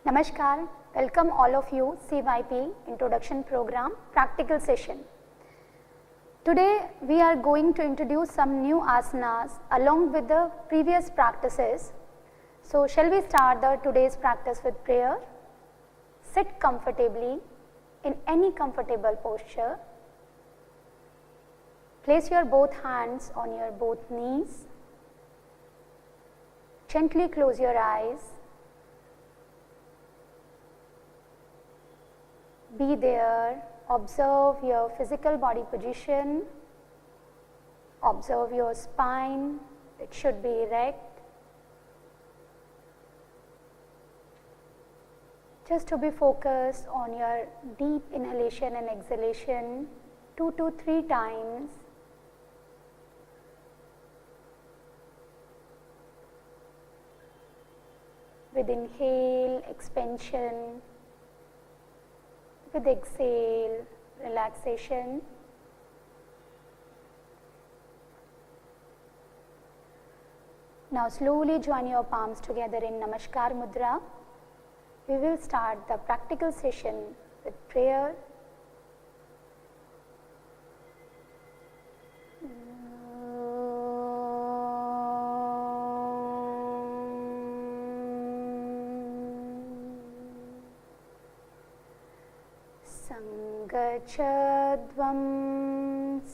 Namaskar, welcome all of you CYP Introduction Program Practical Session. Today we are going to introduce some new asanas along with the previous practices. So shall we start today's practice with prayer? Sit comfortably in any comfortable posture. Place your both hands on your both knees. Gently close your eyes. Be there, observe your physical body position, observe your spine, it should be erect. Just to be focused on your deep inhalation and exhalation 2 to 3 times. With inhale, expansion. With exhale, relaxation. Now slowly join your palms together in Namaskar Mudra. We will start the practical session with prayer. Sangachadvam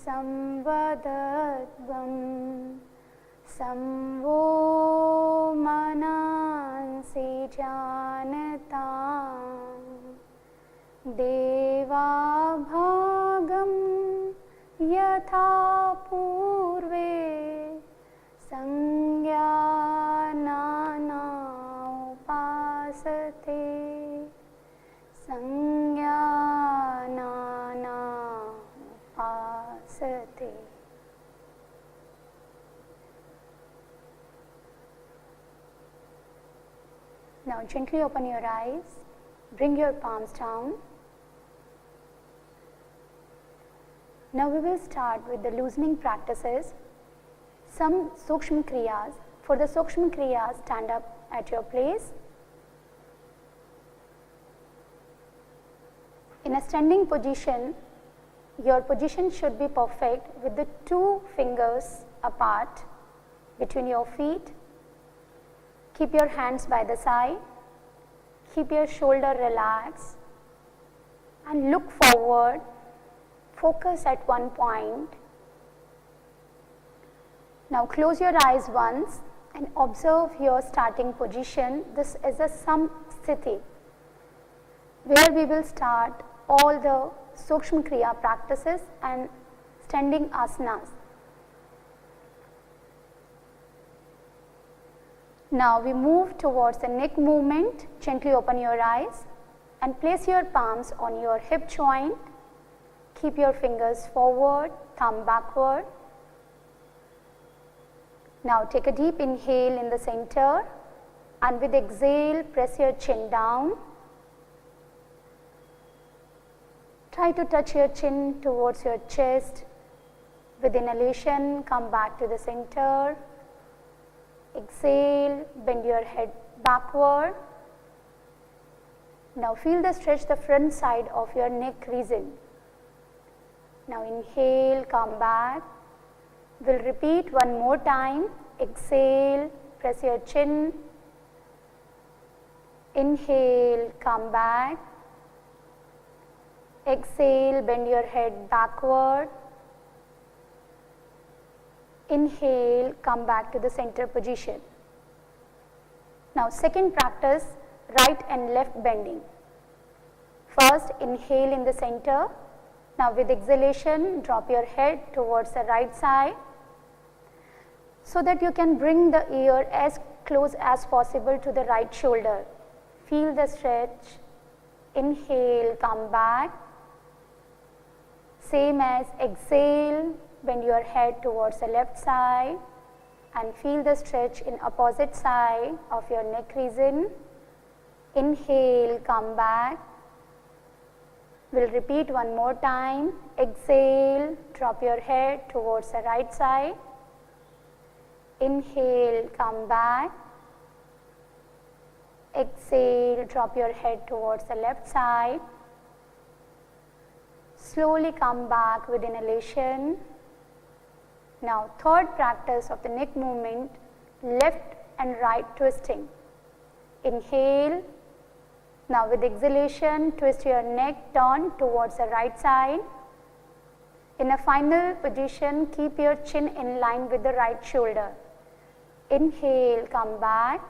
samvadadvam samvo manansi janatam deva bhagam yatha purve sangyana upasate sangyana upasate. Now gently open your eyes, bring your palms down. Now we will start with the loosening practices, some Sukshma Kriyas. For the Sukshma Kriyas, stand up at your place. In a standing position, your position should be perfect with the 2 fingers apart between your feet. Keep your hands by the side, keep your shoulder relaxed and look forward, focus at one point. Now close your eyes once and observe your starting position. This is a Samsthiti where we will start all the Sukshma Kriya practices and standing asanas. Now we move towards the neck movement. Gently open your eyes and place your palms on your hip joint. Keep your fingers forward, thumb backward. Now take a deep inhale in the center and with exhale press your chin down. Try to touch your chin towards your chest. With inhalation, come back to the center. Exhale, bend your head backward. Now feel the stretch the front side of your neck region. Now inhale, come back. We'll repeat one more time. Exhale, press your chin. Inhale, come back. Exhale, bend your head backward. Inhale, come back to the center position. Now second practice, right and left bending. First inhale in the center. Now with exhalation, drop your head towards the right side so that you can bring the ear as close as possible to the right shoulder. Feel the stretch. Inhale, come back. Same as exhale, bend your head towards the left side and feel the stretch in opposite side of your neck region. Inhale, come back. We'll repeat one more time. Exhale, drop your head towards the right side. Inhale, come back. exhale, drop your head towards the left side. Slowly come back with inhalation. Now third practice of the neck movement, left and right twisting. Inhale. Now with exhalation, twist your neck, turn towards the right side. In a final position, keep your chin in line with the right shoulder. Inhale, come back.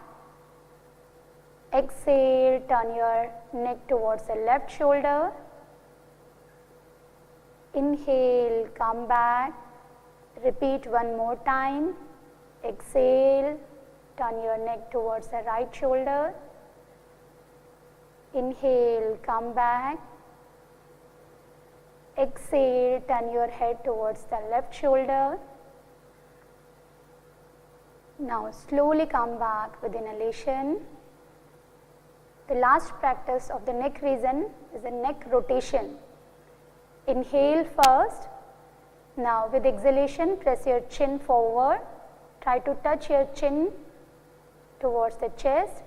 Exhale, turn your neck towards the left shoulder. Inhale, come back. Repeat one more time. Exhale, turn your neck towards the right shoulder. Inhale, come back. Exhale, turn your head towards the left shoulder. Now slowly come back with inhalation. The last practice of the neck region is the neck rotation. Inhale first. Now with exhalation, press your chin forward. Try to touch your chin towards the chest.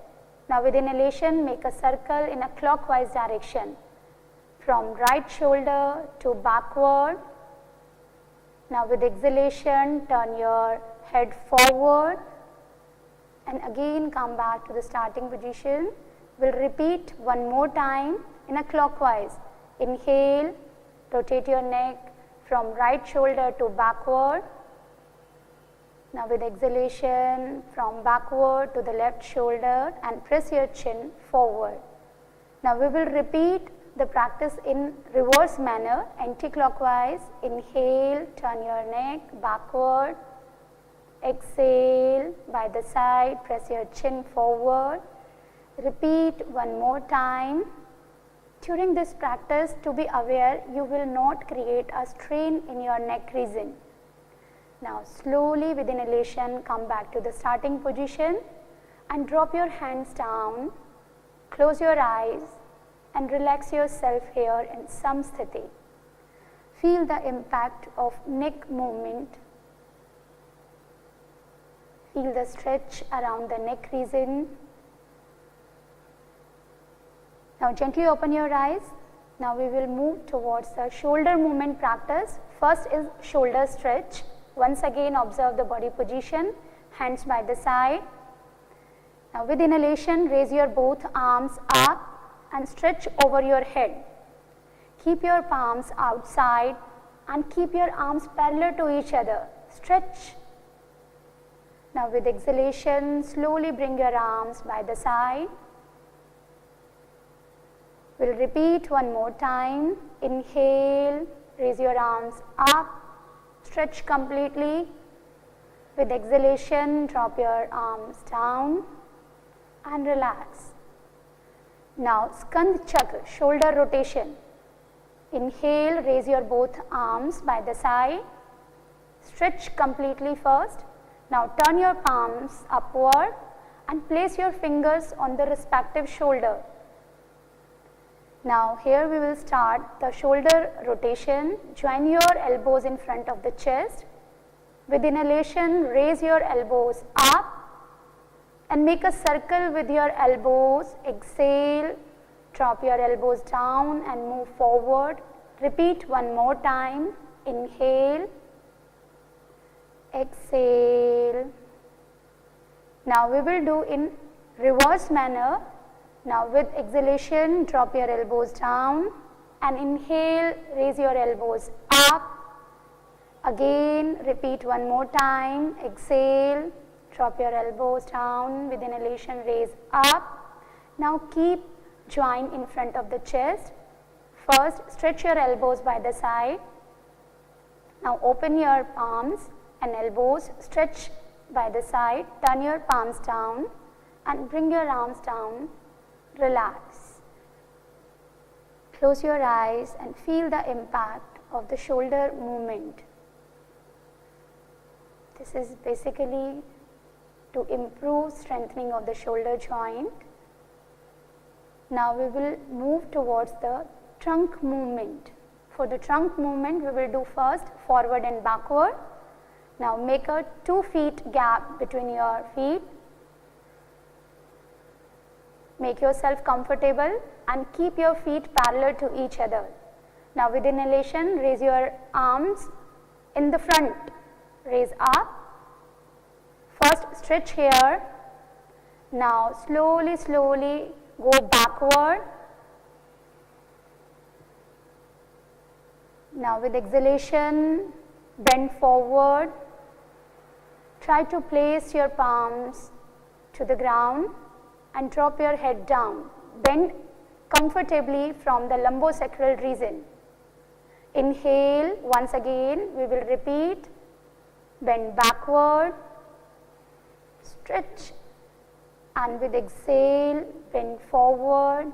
Now with inhalation, make a circle in a clockwise direction from right shoulder to backward. Now with exhalation, turn your head forward and again come back to the starting position. We'll repeat one more time in a clockwise. Inhale, rotate your neck from right shoulder to backward. Now with exhalation, from backward to the left shoulder and press your chin forward. Now we will repeat the practice in reverse manner, anti-clockwise. Inhale, turn your neck backward. Exhale, by the side, press your chin forward. Repeat one more time. During this practice, to be aware, you will not create a strain in your neck region. Now slowly with inhalation, come back to the starting position and drop your hands down, close your eyes and relax yourself here in Samsthiti. Feel the impact of neck movement. Feel the stretch around the neck region. Now gently open your eyes. Now we will move towards the shoulder movement practice. First is shoulder stretch. Once again observe the body position, hands by the side. Now with inhalation, raise your both arms up and stretch over your head. Keep your palms outside and keep your arms parallel to each other. Stretch. Now with exhalation, slowly bring your arms by the side. We'll repeat one more time. Inhale, raise your arms up. Stretch completely. With exhalation, drop your arms down and relax. Now Skand Chakra, shoulder rotation. Inhale, raise your both arms by the side. Stretch completely first. Now turn your palms upward and place your fingers on the respective shoulder. Now here we will start the shoulder rotation. Join your elbows in front of the chest. With inhalation, raise your elbows up and make a circle with your elbows. Exhale, drop your elbows down and move forward. Repeat one more time. Inhale, exhale. Now we will do in reverse manner. Now with exhalation, drop your elbows down and inhale, raise your elbows up. Again, repeat one more time. Exhale, drop your elbows down. With inhalation, raise up. Now keep joint in front of the chest. First, stretch your elbows by the side. Now open your palms and elbows, stretch by the side. Turn your palms down and bring your arms down. Relax. Close your eyes and feel the impact of the shoulder movement. This is basically to improve strengthening of the shoulder joint. Now we will move towards the trunk movement. For the trunk movement, we will do first forward and backward. Now make a 2 feet gap between your feet. make yourself comfortable and keep your feet parallel to each other. Now with inhalation, raise your arms in the front, raise up. First stretch here. Now slowly, slowly go backward. Now with exhalation, bend forward. Try to place your palms to the ground and drop your head down. Bend comfortably from the lumbosacral region. Inhale, once again we will repeat. Bend backward, stretch, and with exhale, bend forward.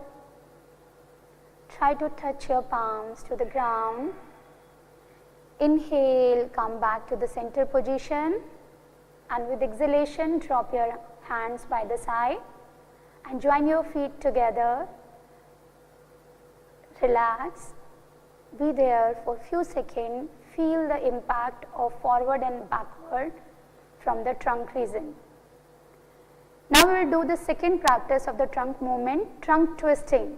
Try to touch your palms to the ground. Inhale, come back to the center position, and with exhalation, drop your hands by the side and join your feet together. Relax. Be there for a few seconds. Feel the impact of forward and backward from the trunk region. Now we will do the second practice of the trunk movement, trunk twisting.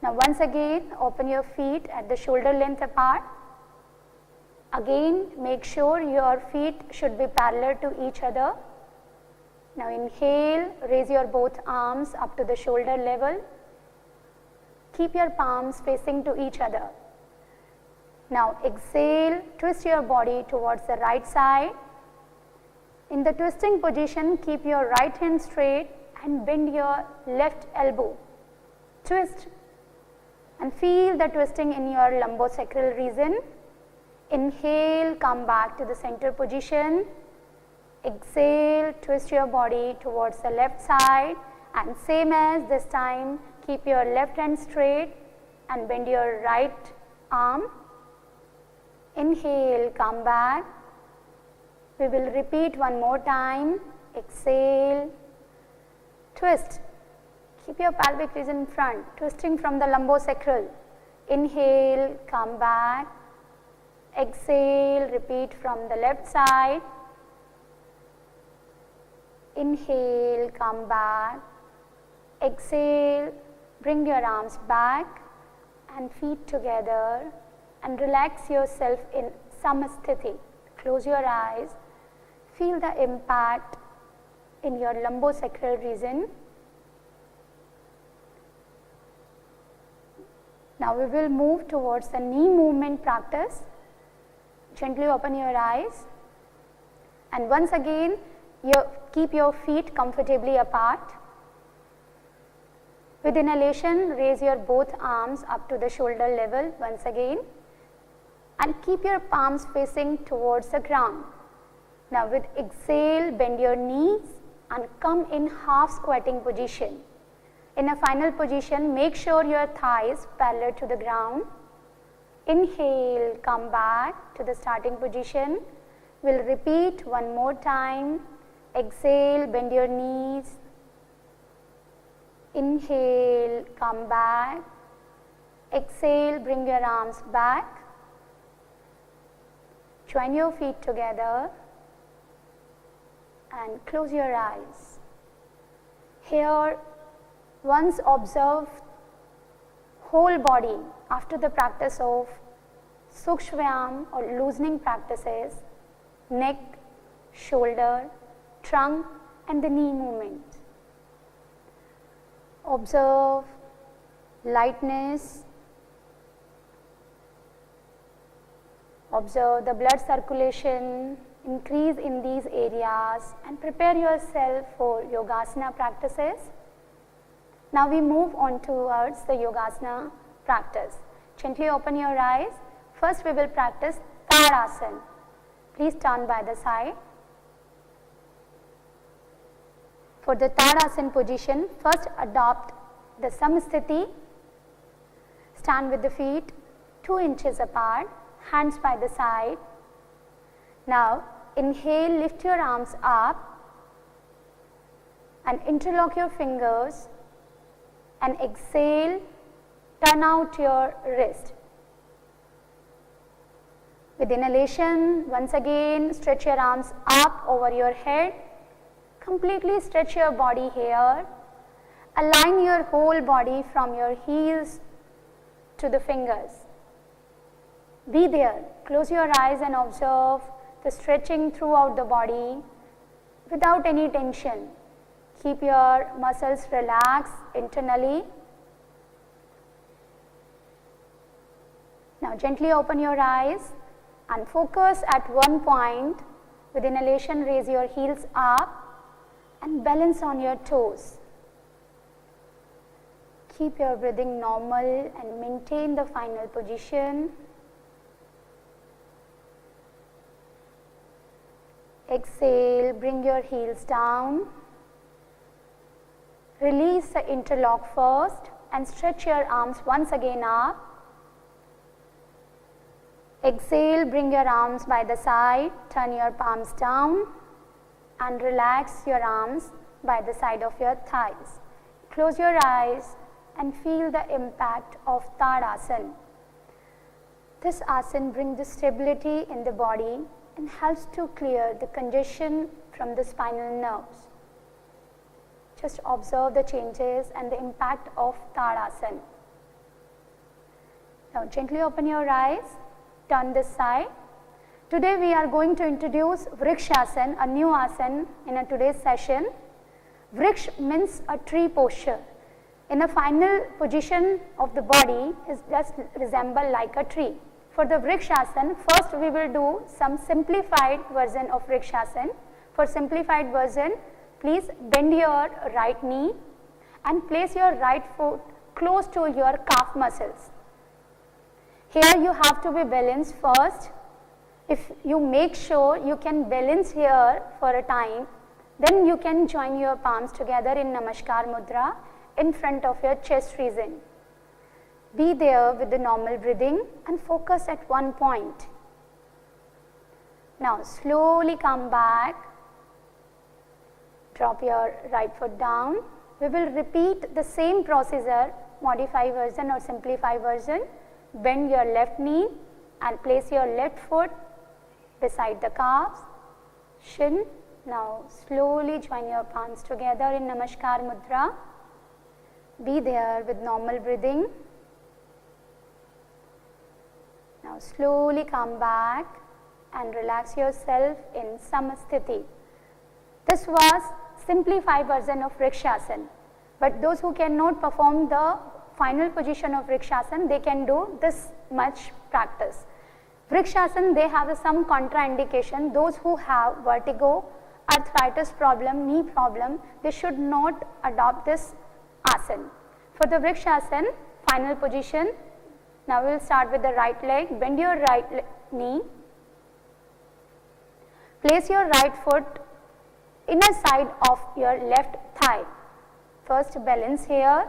Now once again, open your feet at the shoulder length apart. Again, make sure your feet should be parallel to each other. Now inhale, raise your both arms up to the shoulder level. Keep your palms facing to each other. Now exhale, twist your body towards the right side. In the twisting position, keep your right hand straight and bend your left elbow. Twist and feel the twisting in your lumbosacral region. Inhale, come back to the center position. Exhale, twist your body towards the left side, and same as this time, keep your left hand straight and bend your right arm. Inhale, come back. We will repeat one more time. Exhale, twist. Keep your pelvic region in front, twisting from the lumbosacral. Inhale, come back. Exhale, repeat from the left side. Inhale, come back. Exhale, bring your arms back and feet together and relax yourself in Samasthiti. Close your eyes. Feel the impact in your lumbosacral region. Now we will move towards the knee movement practice. Gently open your eyes, and once again keep your feet comfortably apart. With inhalation, raise your both arms up to the shoulder level once again and keep your palms facing towards the ground. Now with exhale, bend your knees and come in half squatting position. In a final position, make sure your thighs parallel to the ground. Inhale, come back to the starting position. We'll repeat one more time. Exhale, bend your knees. Inhale, come back. Exhale, bring your arms back. Join your feet together and close your eyes. Here, once observe whole body after the practice of Sukshmayam or loosening practices, neck, shoulder, trunk and the knee movement. Observe lightness, observe the blood circulation increase in these areas and prepare yourself for Yogasana practices. Now we move on towards the Yogasana practice. Gently open your eyes. First we will practice Tadasana. Please turn by the side. For the Tadasana position, first adopt the Samasthiti. Stand with the feet 2 inches apart, hands by the side. Now inhale, lift your arms up and interlock your fingers, and exhale, turn out your wrist. With inhalation, once again stretch your arms up over your head, completely stretch your body here Align your whole body from your heels to the fingers. Be there. Close your eyes and observe the stretching throughout the body without any tension. Keep your muscles relaxed internally. Now gently open your eyes and focus at one point. With inhalation, raise your heels up and balance on your toes. Keep your breathing normal and maintain the final position. Exhale, bring your heels down. Release the interlock first and stretch your arms once again up. Exhale, bring your arms by the side, turn your palms down and relax your arms by the side of your thighs. Close your eyes and feel the impact of Tadasana. This asana brings the stability in the body and helps to clear the congestion from the spinal nerves. Just observe the changes and the impact of Tadasana. Now gently open your eyes, turn this side. Today we are going to introduce Vrikshasana, a new asana in today's session. Vriksh means a tree posture. In the final position of the body is just resemble like a tree. For the Vrikshasana, first we will do some simplified version of Vrikshasana. For simplified version, please bend your right knee and place your right foot close to your calf muscles. Here you have to be balanced first. If you make sure you can balance here for a time, then you can join your palms together in Namaskar Mudra in front of your chest region. Be there with the normal breathing and focus at one point. Now slowly come back. Drop your right foot down. We will repeat the same procedure, modified version or simplified version. Bend your left knee and place your left foot beside the calves, shin. Now slowly join your palms together in Namaskar Mudra. Be there with normal breathing. Now slowly come back and relax yourself in Samasthiti. This was simplified version of Vrikshasana, but those who cannot perform the final position of Vrikshasana, they can do this much practice. Vrikshasana, they have some contraindication. Those who have vertigo, arthritis problem, knee problem, they should not adopt this asana. For the Vrikshasana, final position, now we will start with the right leg. Bend your right knee. Place your right foot inner side of your left thigh. First balance here.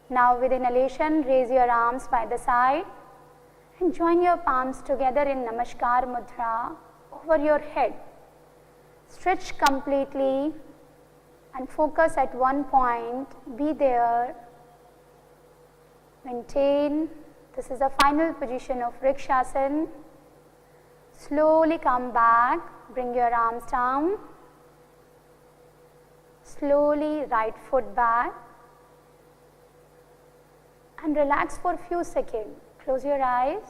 Now with inhalation, raise your arms by the side and join your palms together in Namaskar Mudra over your head. Stretch completely and focus at one point. Be there. Maintain. This is the final position of Vrikshasana. Slowly come back. Bring your arms down. Slowly right foot back. And relax for a few seconds. Close your eyes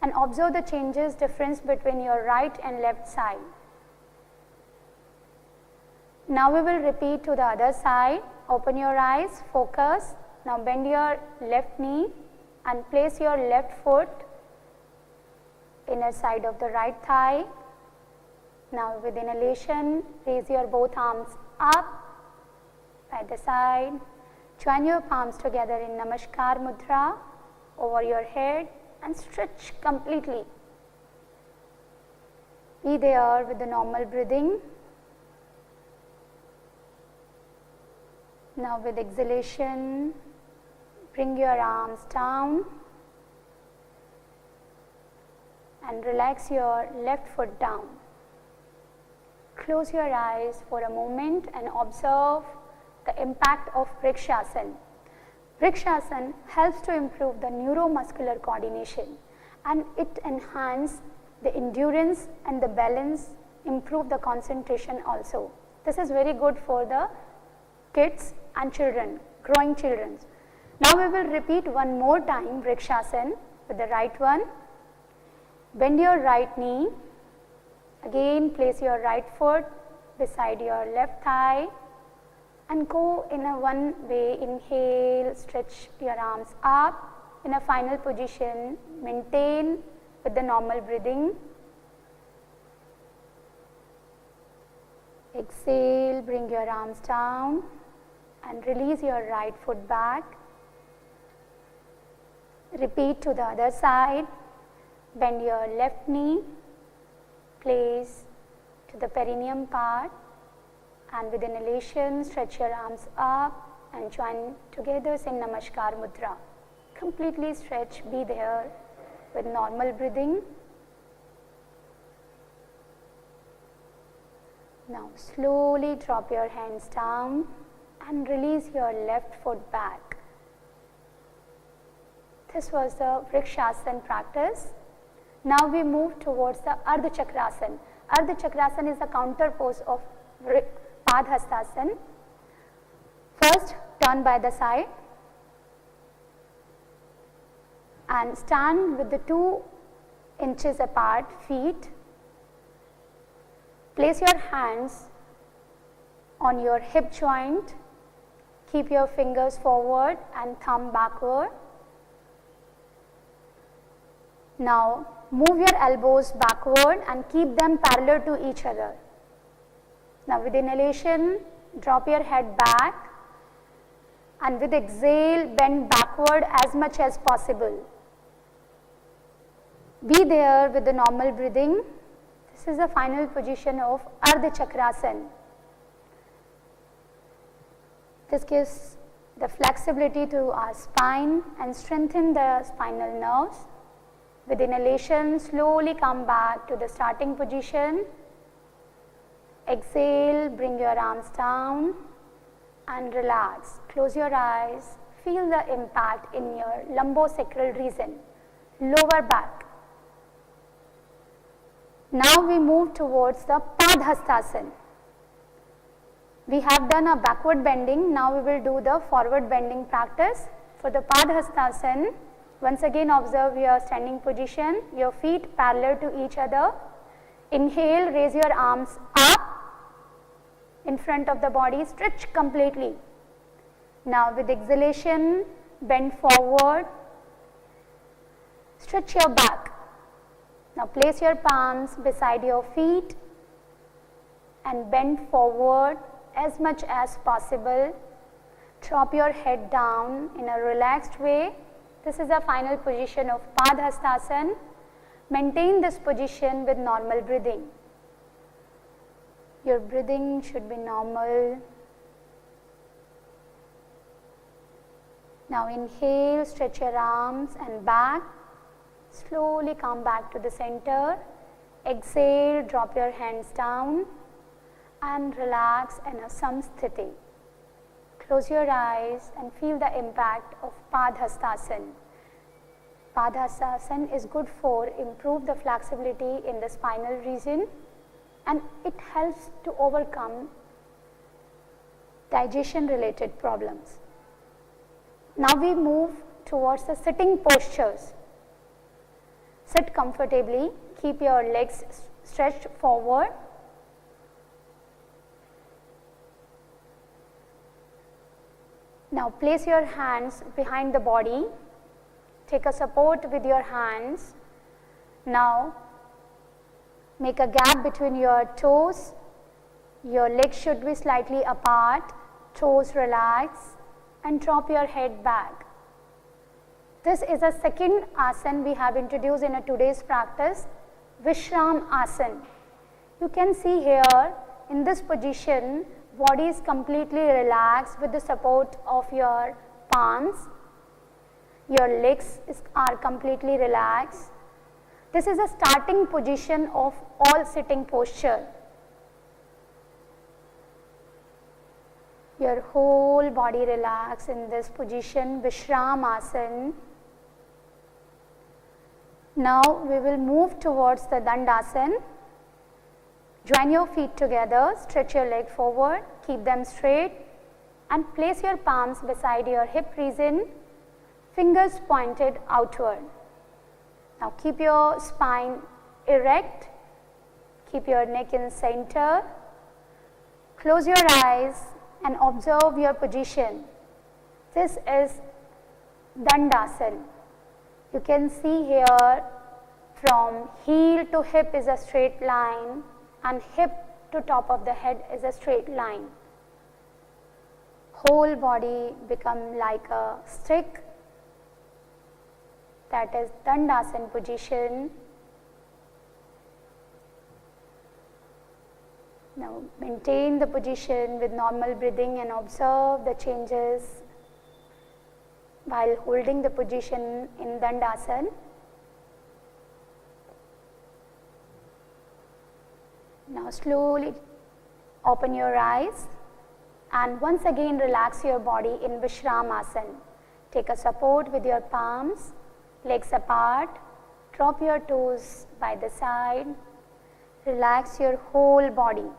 and observe the changes, difference between your right and left side. Now we will repeat to the other side. Open your eyes, focus. Now bend your left knee and place your left foot inner side of the right thigh. Now with inhalation, raise your both arms up by the side. Join your palms together in Namaskar Mudra over your head and stretch completely. Be there with the normal breathing. Now with exhalation, bring your arms down and relax your left foot down. Close your eyes for a moment and observe the impact of Vrikshasana. Vrikshasana helps to improve the neuromuscular coordination and it enhances the endurance and the balance, improve the concentration also. This is very good for the kids and children, growing children. Now we will repeat one more time Vrikshasana with the right one. Bend your right knee. Again place your right foot beside your left thigh and go in a one way. Inhale, stretch your arms up. In a final position, maintain with the normal breathing. Exhale, bring your arms down and release your right foot back. Repeat to the other side. Bend your left knee, place to the perineum part, and with inhalation stretch your arms up and join together in Namaskar Mudra. Completely stretch, be there with normal breathing. Now slowly drop your hands down and release your left foot back. This was the Vrikshasana practice. Now we move towards the Ardha Chakrasana. Ardha Chakrasana is the counter pose of Padhastasana. First, turn by the side and stand with the 2 inches apart feet. Place your hands on your hip joint. Keep your fingers forward and thumb backward. Now move your elbows backward and keep them parallel to each other. Now with inhalation, drop your head back, and with exhale, bend backward as much as possible. Be there with the normal breathing. This is the final position of Ardha Chakrasana. This gives the flexibility to our spine and strengthen the spinal nerves. With inhalation, slowly come back to the starting position. Exhale, bring your arms down and relax. Close your eyes. Feel the impact in your lumbosacral region, lower back. Now we move towards the Padhastasana. We have done a backward bending. Now we will do the forward bending practice. For the Padhastasana, once again observe your standing position, your feet parallel to each other. Inhale, raise your arms up in front of the body, stretch completely. Now with exhalation, bend forward, stretch your back. Now place your palms beside your feet and bend forward as much as possible. Drop your head down in a relaxed way. This is the final position of Padhastasana. Maintain this position with normal breathing. Your breathing should be normal. Now inhale, stretch your arms and back. Slowly come back to the center. Exhale, drop your hands down and relax in a samsthiti. Close your eyes and feel the impact of Padhastasana. Padhastasana is good for improve the flexibility in the spinal region, and it helps to overcome digestion related problems. Now we move towards the sitting postures. Sit comfortably, keep your legs stretched forward. Now place your hands behind the body, take a support with your hands. Now make a gap between your toes, your legs should be slightly apart, toes relax and drop your head back. This is a second asana we have introduced in today's practice, Vishram Asana. You can see here in this position, body is completely relaxed with the support of your palms. Your legs are completely relaxed. This is a starting position of all sitting posture. Your whole body relax in this position, Vishram Asana. Now we will move towards the Dandasana. Join your feet together, stretch your leg forward, keep them straight and place your palms beside your hip region, fingers pointed outward. Now keep your spine erect, keep your neck in center, close your eyes and observe your position. This is Dandasana. You can see here from heel to hip is a straight line and hip to top of the head is a straight line. Whole body become like a stick. That is Dandasana position. Now maintain the position with normal breathing and observe the changes while holding the position in Dandasana. Now slowly open your eyes and once again relax your body in Vishramasana. Take a support with your palms, legs apart, drop your toes by the side, relax your whole body.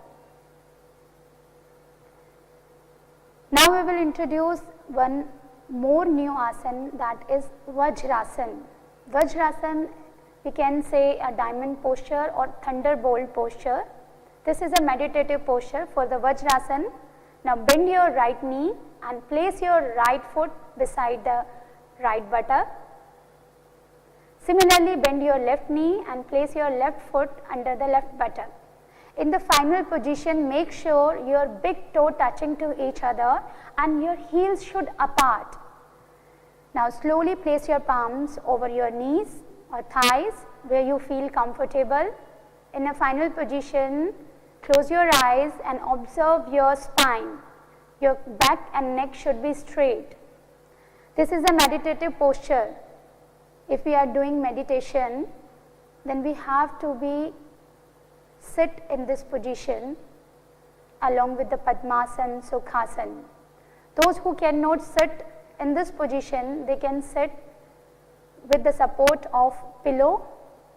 Now we will introduce one more new asana, that is Vajrasana. Vajrasana, we can say a diamond posture or thunderbolt posture. This is a meditative posture for the Vajrasana. Now bend your right knee and place your right foot beside the right buttock. Similarly, bend your left knee and place your left foot under the left buttock. In the final position, make sure your big toe touching to each other and your heels should apart. Now slowly place your palms over your knees or thighs where you feel comfortable. In a final position, close your eyes and observe your spine. Your back and neck should be straight. This is a meditative posture. If we are doing meditation, then we have to sit in this position along with the Padmasana, Sukhasana. Those who cannot sit in this position, they can sit with the support of pillow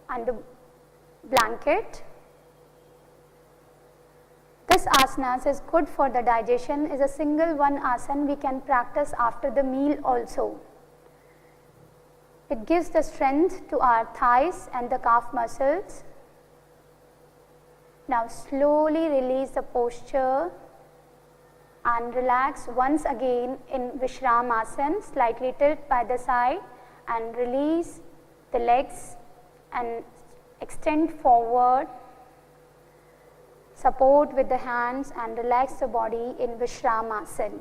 and the blanket. This asana is good for the digestion, is a single one asana we can practice after the meal also. It gives the strength to our thighs and the calf muscles. Now slowly release the posture and relax once again in Vishramasana, slightly tilt by the side and release the legs and extend forward. Support with the hands and relax the body in Vishramasana.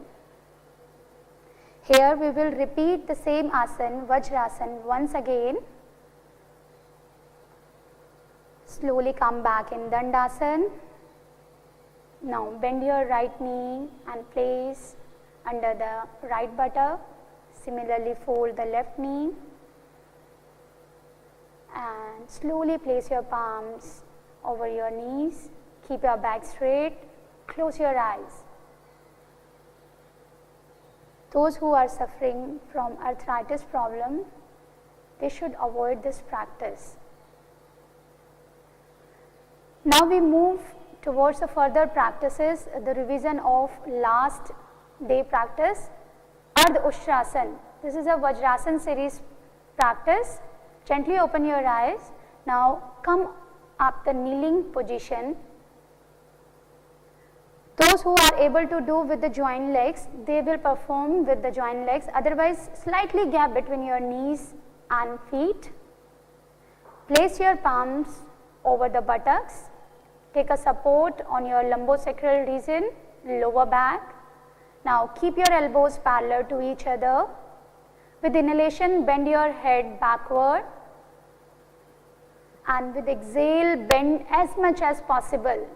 Here we will repeat the same asana, Vajrasana, once again. Slowly come back in Dandasana. Now bend your right knee and place under the right buttock. Similarly fold the left knee and slowly place your palms over your knees. Keep your back straight. Close your eyes. Those who are suffering from arthritis problem, they should avoid this practice. Now we move towards the further practices, the revision of last day practice, Ardha Ustrasana. This is a Vajrasana series practice. Gently open your eyes. Now come up the kneeling position. Those who are able to do with the joint legs, they will perform with the joint legs, otherwise slightly gap between your knees and feet. Place your palms over the buttocks. Take a support on your lumbosacral region, lower back. Now keep your elbows parallel to each other. With inhalation, bend your head backward. And with exhale, bend as much as possible.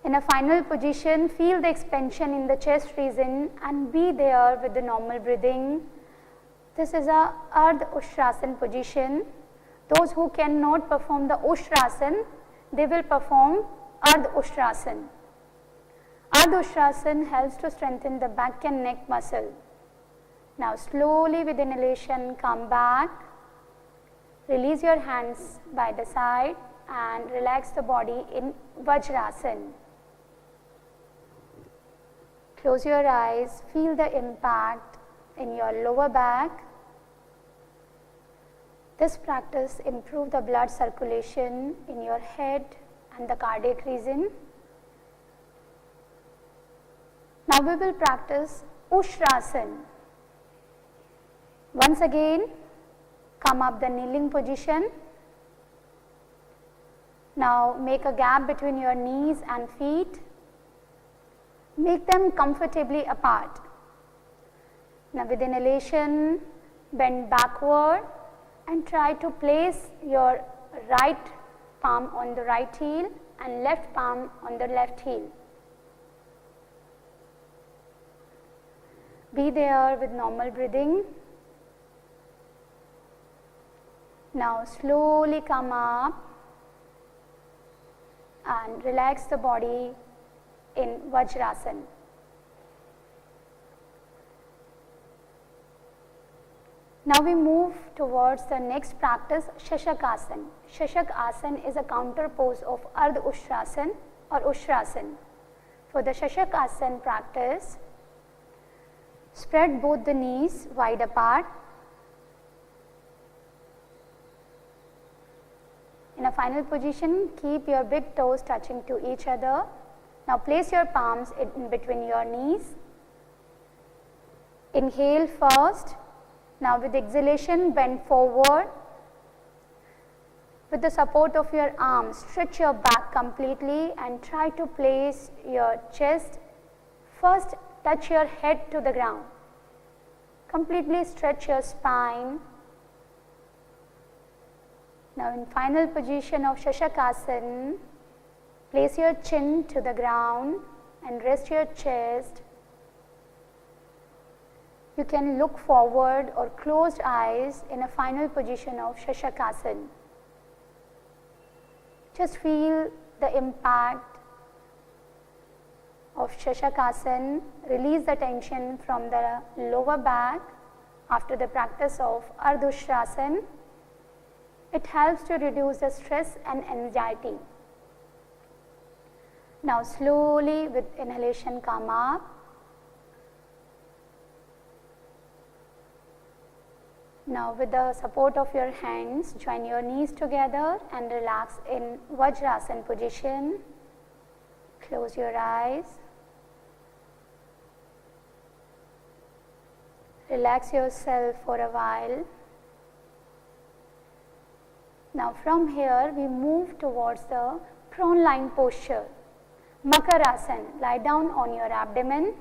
In a final position, feel the expansion in the chest region and be there with the normal breathing. This is a Ardha Ustrasana position. Those who cannot perform the Ustrasana, they will perform Ardha Ustrasana. Ardha Ustrasana helps to strengthen the back and neck muscle. Now slowly with inhalation, come back. Release your hands by the side and relax the body in Vajrasana. Close your eyes, feel the impact in your lower back. This practice improves the blood circulation in your head and the cardiac region. Now we will practice Ushrasana. Once again, come up the kneeling position. Now make a gap between your knees and feet. Make them comfortably apart. Now with inhalation, bend backward and try to place your right palm on the right heel and left palm on the left heel. Be there with normal breathing. Now slowly come up and relax the body in Vajrasana. Now we move towards the next practice, Shashakasana. Shashakasana is a counter pose of Ardha Ushrasana or Ushrasana. For the Shashakasana practice, spread both the knees wide apart. In a final position, keep your big toes touching to each other. Now place your palms in between your knees. Inhale first. Now with exhalation, bend forward. With the support of your arms, stretch your back completely and try to place your chest. First, touch your head to the ground. Completely stretch your spine. Now in final position of Shashakasana, place your chin to the ground and rest your chest. You can look forward or closed eyes in a final position of Shashakasana. Just feel the impact of Shashakasana. Release the tension from the lower back after the practice of Ardha Ushrasana. It helps to reduce the stress and anxiety. Now slowly with inhalation come up. Now with the support of your hands, join your knees together and relax in Vajrasana position. Close your eyes. Relax yourself for a while. Now from here we move towards the prone lying posture. Makarasana, lie down on your abdomen.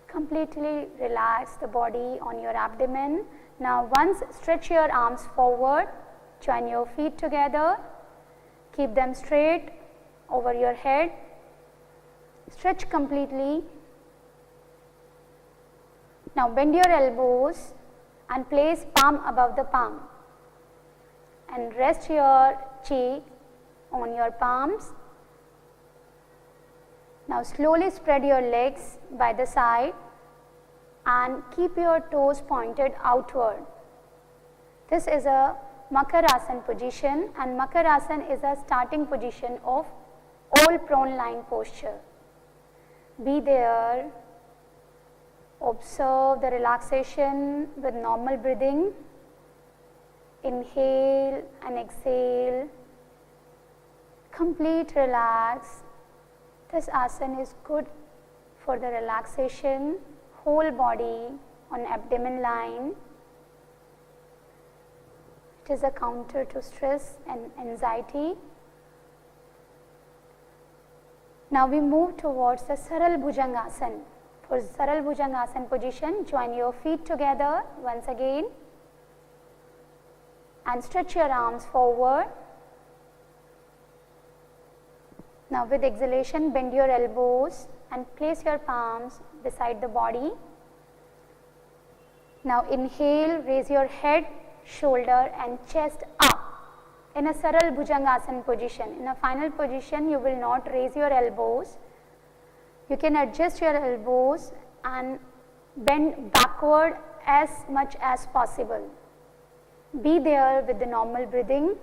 Completely relax the body on your abdomen. Now once stretch your arms forward, join your feet together, keep them straight over your head, stretch completely. Now bend your elbows and place palm above the palm and rest your cheek on your palms. Now slowly spread your legs by the side and keep your toes pointed outward. This is a Makarasana position, and Makarasana is a starting position of all prone lying posture. Be there. Observe the relaxation with normal breathing. Inhale and exhale. Complete relax. This asana is good for the relaxation, whole body on abdomen line. It is a counter to stress and anxiety. Now we move towards the Saral Bhujangasana. For Saral Bhujangasana position, join your feet together once again and stretch your arms forward. Now with exhalation, bend your elbows and place your palms beside the body. Now inhale, raise your head, shoulder and chest up in a Saral Bhujangasana position. In a final position, you will not raise your elbows. You can adjust your elbows and bend backward as much as possible. Be there with the normal breathing.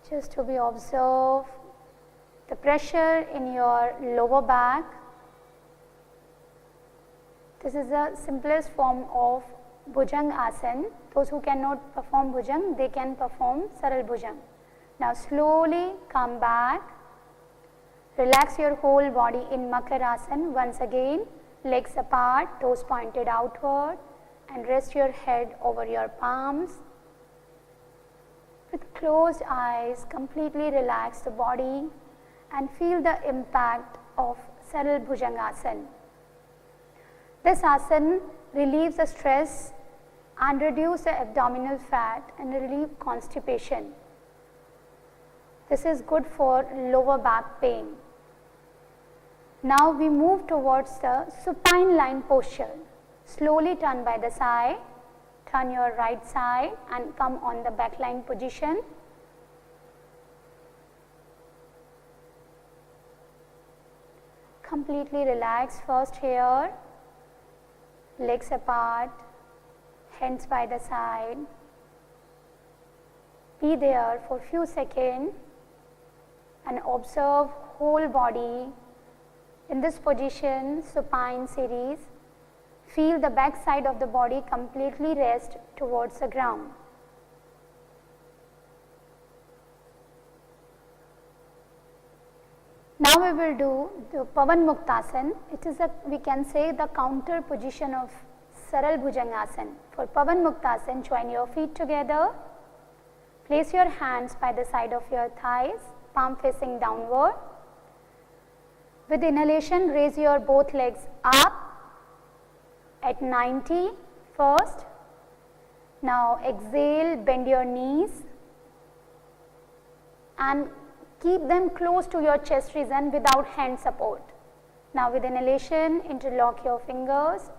just to be observe the pressure in your lower back. This is the simplest form of Bhujang Asana. Those who cannot perform Bhujang, they can perform Saral Bhujang. Now slowly come back, relax your whole body in Makarasana. Once again, legs apart, toes pointed outward, and rest your head over your palms. With closed eyes, completely relax the body and feel the impact of Saral Bhujangasana. This asana relieves the stress and reduce the abdominal fat and relieve constipation. This is good for lower back pain. Now we move towards the supine line posture. Slowly turn by the side, turn your right side and come on the back line position. Completely relax first here, legs apart, hands by the side. Be there for few seconds and observe whole body in this position, supine series. Feel the back side of the body completely rest towards the ground. Now we will do the Pavan Muktasana. It is we can say the counter position of Saral Bhujangasana. For Pavan Muktasana, join your feet together. Place your hands by the side of your thighs, palm facing downward. With inhalation, raise your both legs up at 90 first. Now exhale, bend your knees and keep them close to your chest region without hand support. Now with inhalation, interlock your fingers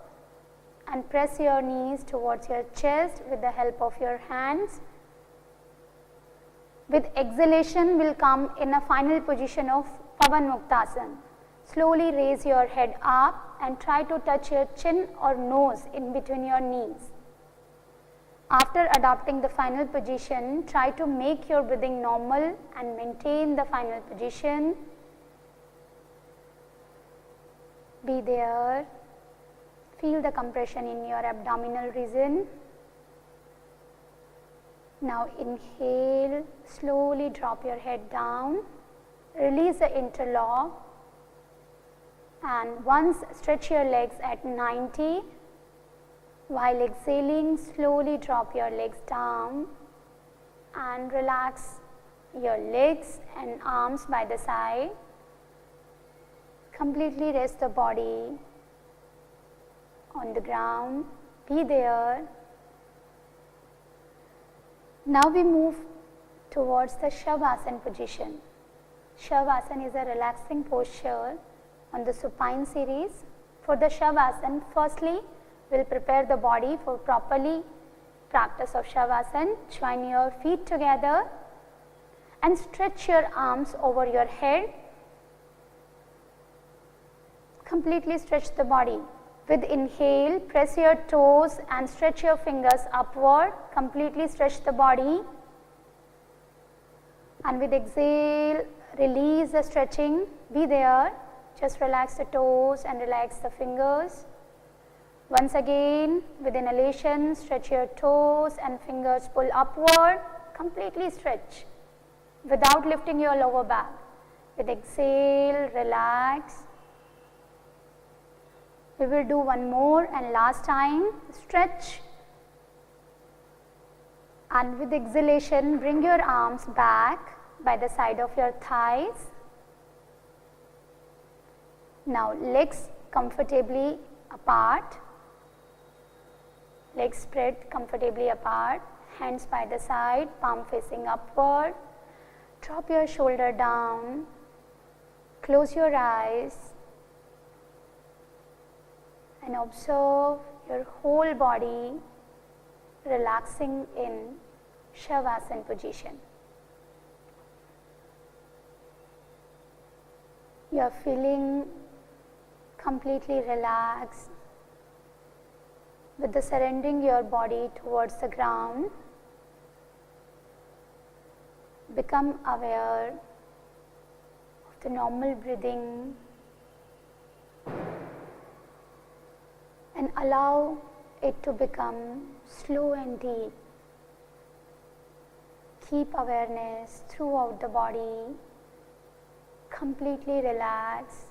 and press your knees towards your chest with the help of your hands. With exhalation, will come in a final position of Pavan Muktasana. Slowly raise your head up and try to touch your chin or nose in between your knees. After adopting the final position, try to make your breathing normal and maintain the final position. Be there. Feel the compression in your abdominal region. Now inhale, slowly drop your head down, release the interlock and once stretch your legs at 90. While exhaling, slowly drop your legs down and relax your legs and arms by the side. Completely rest the body on the ground. Be there. Now we move towards the Shavasana position. Shavasana is a relaxing posture on the supine series. For the Shavasana, firstly, we'll prepare the body for properly practice of Shavasana. Join your feet together and stretch your arms over your head. Completely stretch the body. With inhale, press your toes and stretch your fingers upward. Completely stretch the body. And with exhale, release the stretching. Be there. Just relax the toes and relax the fingers. Once again, with inhalation, stretch your toes and fingers pull upward. Completely stretch without lifting your lower back. With exhale, relax. We will do one more and last time. Stretch. And with exhalation, bring your arms back by the side of your thighs. Now legs comfortably apart. Legs spread comfortably apart. Hands by the side, palm facing upward. Drop your shoulder down. Close your eyes. And observe your whole body relaxing in Shavasana position. You are feeling completely relaxed with the surrendering your body towards the ground. become aware of the normal breathing and allow it to become slow and deep. Keep awareness throughout the body, completely relaxed.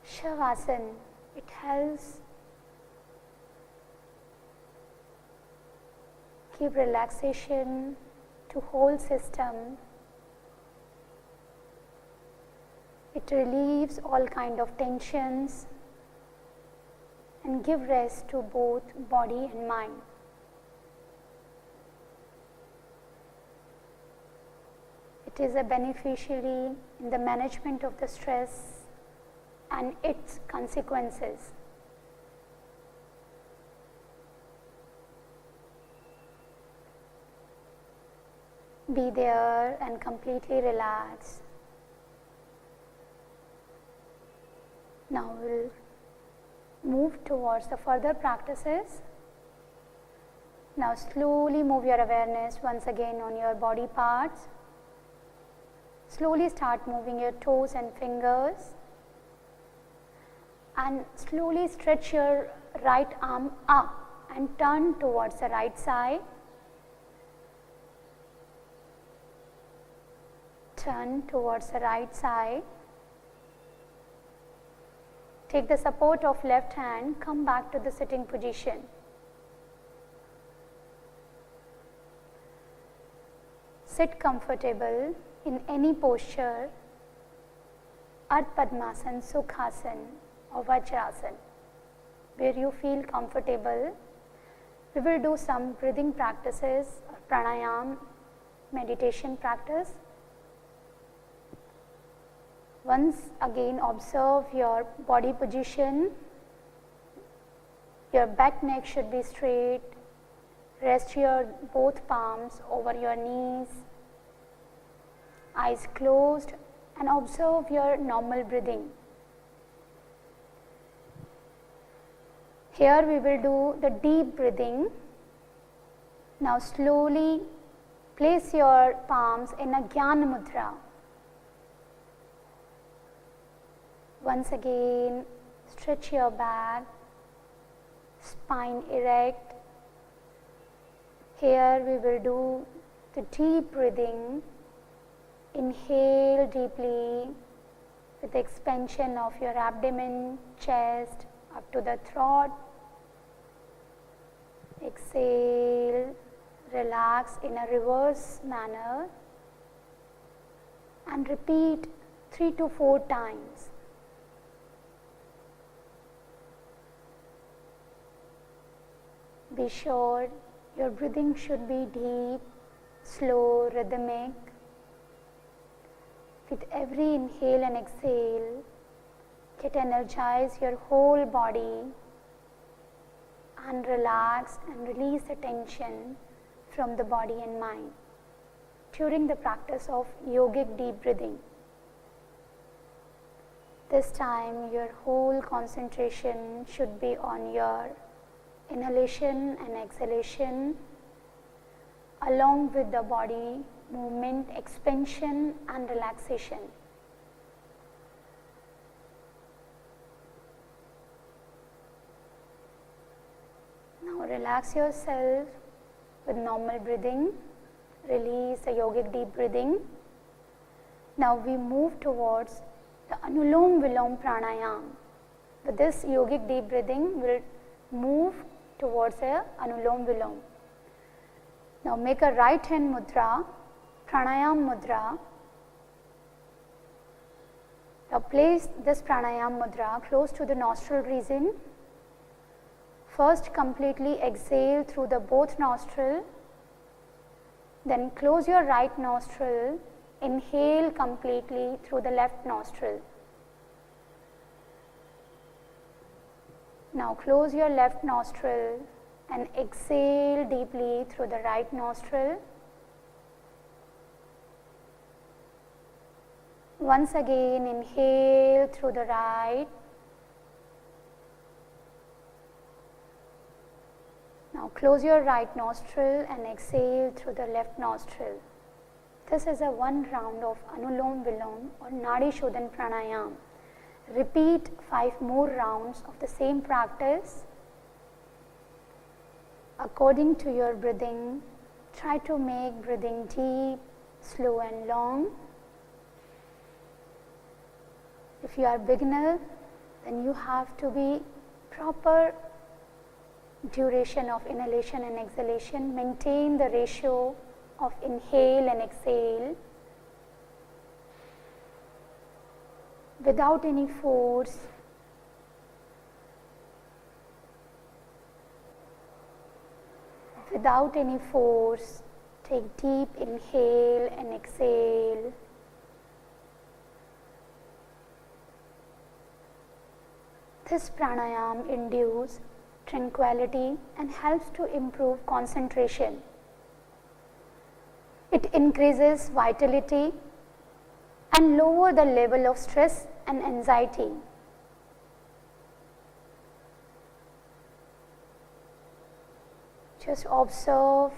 Shavasana, it helps give relaxation to whole system. It relieves all kind of tensions and give rest to both body and mind. It is a beneficiary in the management of the stress and its consequences. Be there and completely relax. Now we'll move towards the further practices. Now slowly move your awareness once again on your body parts. Slowly start moving your toes and fingers. And slowly stretch your right arm up and turn towards the right side. Turn towards the right side. Take the support of left hand, come back to the sitting position. Sit comfortable in any posture, Ardha Padmasana, Sukhasana or Vajrasana, where you feel comfortable. We will do some breathing practices or pranayam, meditation practice. Once again observe your body position. Your back neck should be straight. Rest your both palms over your knees. Eyes closed and observe your normal breathing. Here we will do the deep breathing. Now slowly place your palms in a Jnana Mudra. Once again, stretch your back, spine erect. Here we will do the deep breathing. Inhale deeply with the expansion of your abdomen, chest up to the throat. Exhale, relax in a reverse manner and repeat 3 to 4 times. Be sure your breathing should be deep, slow, rhythmic. With every inhale and exhale, get energize your whole body and relax and release the tension from the body and mind during the practice of yogic deep breathing. This time your whole concentration should be on your inhalation and exhalation along with the body movement, expansion and relaxation. Now relax yourself with normal breathing. Release the yogic deep breathing. Now we move towards the Anulom Vilom Pranayam. With this yogic deep breathing, we will move towards a Anulom Vilom. Now make a right hand mudra, pranayam mudra. Now place this pranayam mudra close to the nostril region. First completely exhale through the both nostril. Then close your right nostril. Inhale completely through the left nostril. Now close your left nostril and exhale deeply through the right nostril. Once again, inhale through the right. Now close your right nostril and exhale through the left nostril. This is a one round of Anulom Vilom or Nadi Shodhan Pranayam. Repeat 5 more rounds of the same practice. According to your breathing, try to make breathing deep, slow and long. If you are beginner, then you have to be proper duration of inhalation and exhalation. Maintain the ratio of inhale and exhale without any force. Without any force, take deep inhale and exhale. This pranayam induces tranquility and helps to improve concentration. It increases vitality and lower the level of stress and anxiety. Just observe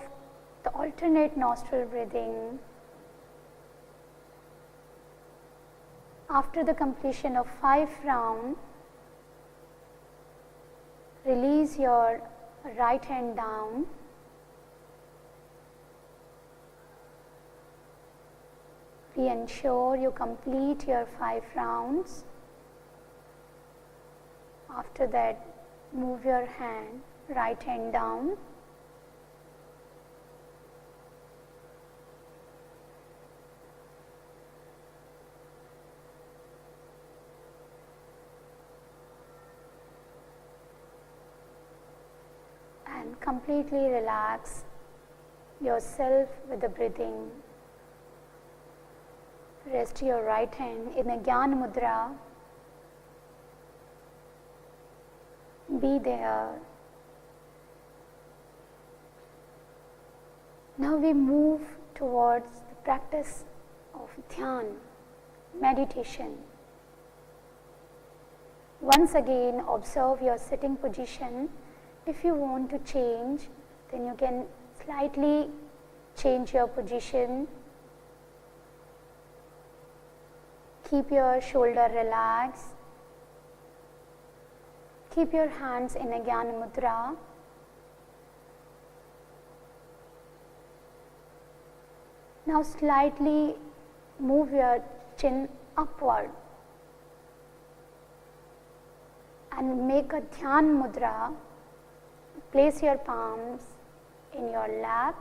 the alternate nostril breathing. After the completion of 5 rounds, release your right hand down. Be ensure you complete your 5 rounds. After that, move your hand, right hand down. And completely relax yourself with the breathing. Rest your right hand in a Gyan Mudra. Be there. Now we move towards the practice of Dhyan, meditation. Once again, observe your sitting position. If you want to change, then you can slightly change your position. Keep your shoulder relaxed. Keep your hands in a Gyan Mudra. Now slightly move your chin upward and make a Dhyan Mudra. Place your palms in your lap.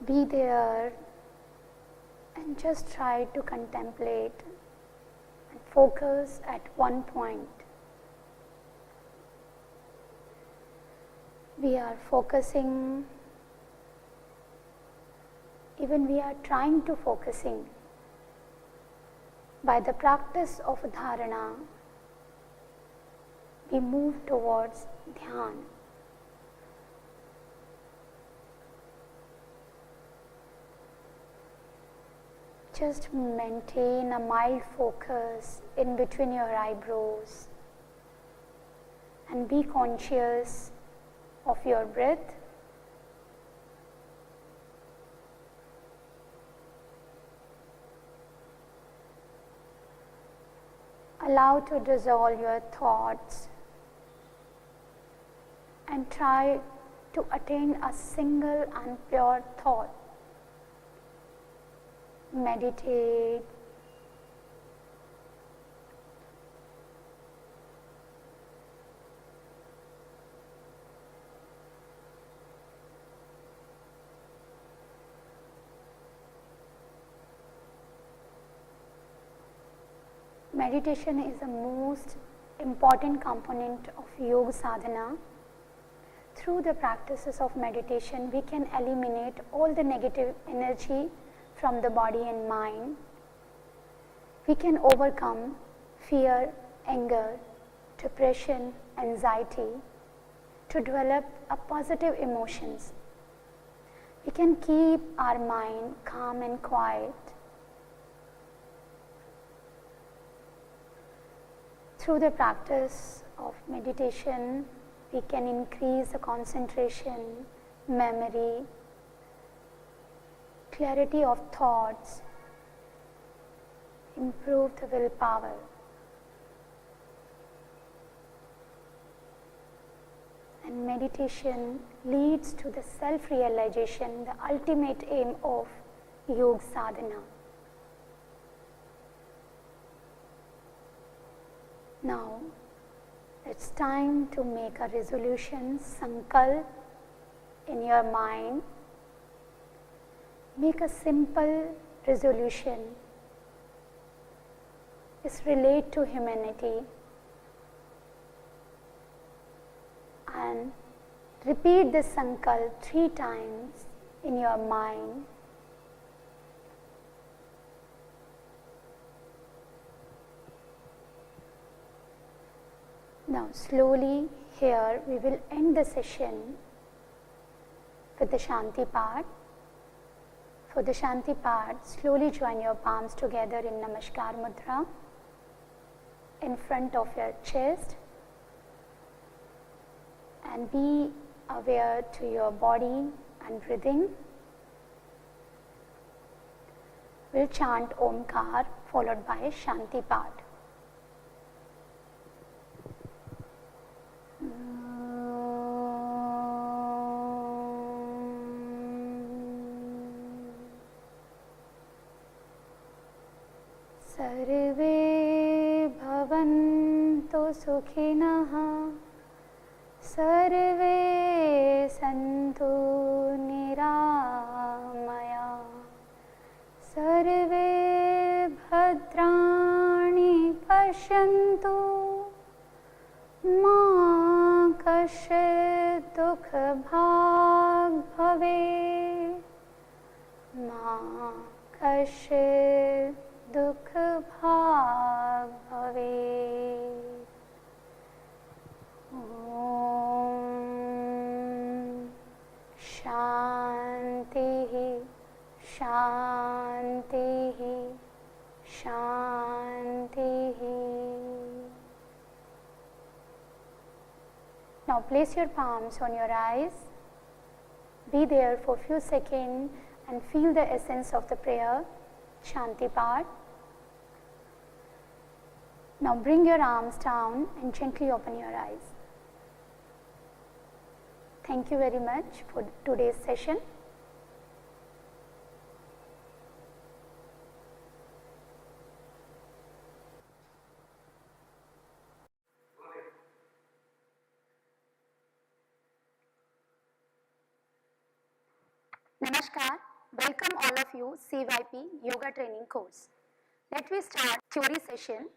Be there and just try to contemplate and focus at one point. We are focusing, even we are trying to focusing. By the practice of dharana, we move towards Dhyan. Just maintain a mild focus in between your eyebrows and be conscious of your breath. Allow to dissolve your thoughts and try to attain a single and pure thought. Meditate. Meditation is the most important component of yoga sadhana. Through the practices of meditation, we can eliminate all the negative energy from the body and mind. We can overcome fear, anger, depression, anxiety to develop a positive emotions. We can keep our mind calm and quiet. Through the practice of meditation, we can increase the concentration, memory, clarity of thoughts, improve the willpower. And meditation leads to the self-realization, the ultimate aim of yoga sadhana. Now, it's time to make a resolution, sankalp in your mind. Make a simple resolution. Just relate to humanity and repeat this sankalp 3 times in your mind. Now slowly here we will end the session with the Shanti part. For the Shanti part, slowly join your palms together in Namaskar Mudra in front of your chest and be aware to your body and breathing. We'll chant Omkar followed by Shanti part. सर्वे भवन्तु सुखिनः सर्वे सन्तु निरामया सर्वे भद्राणि पश्यन्तु मा कश्चित् दुःखभाग् भवेत् मा कश्चित् दुख भाग भवेत्। ओम शांति शांति शांति। Now place your palms on your eyes. Be there for a few seconds and feel the essence of the prayer, Shanti part. Now bring your arms down and gently open your eyes. Thank you very much for today's session. Namaskar, welcome all of you CYP Yoga Training Course. Let me start theory session.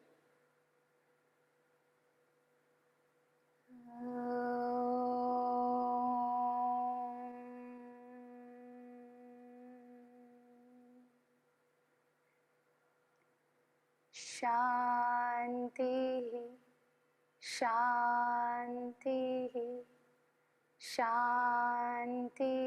Shanti, Shanti, Shanti.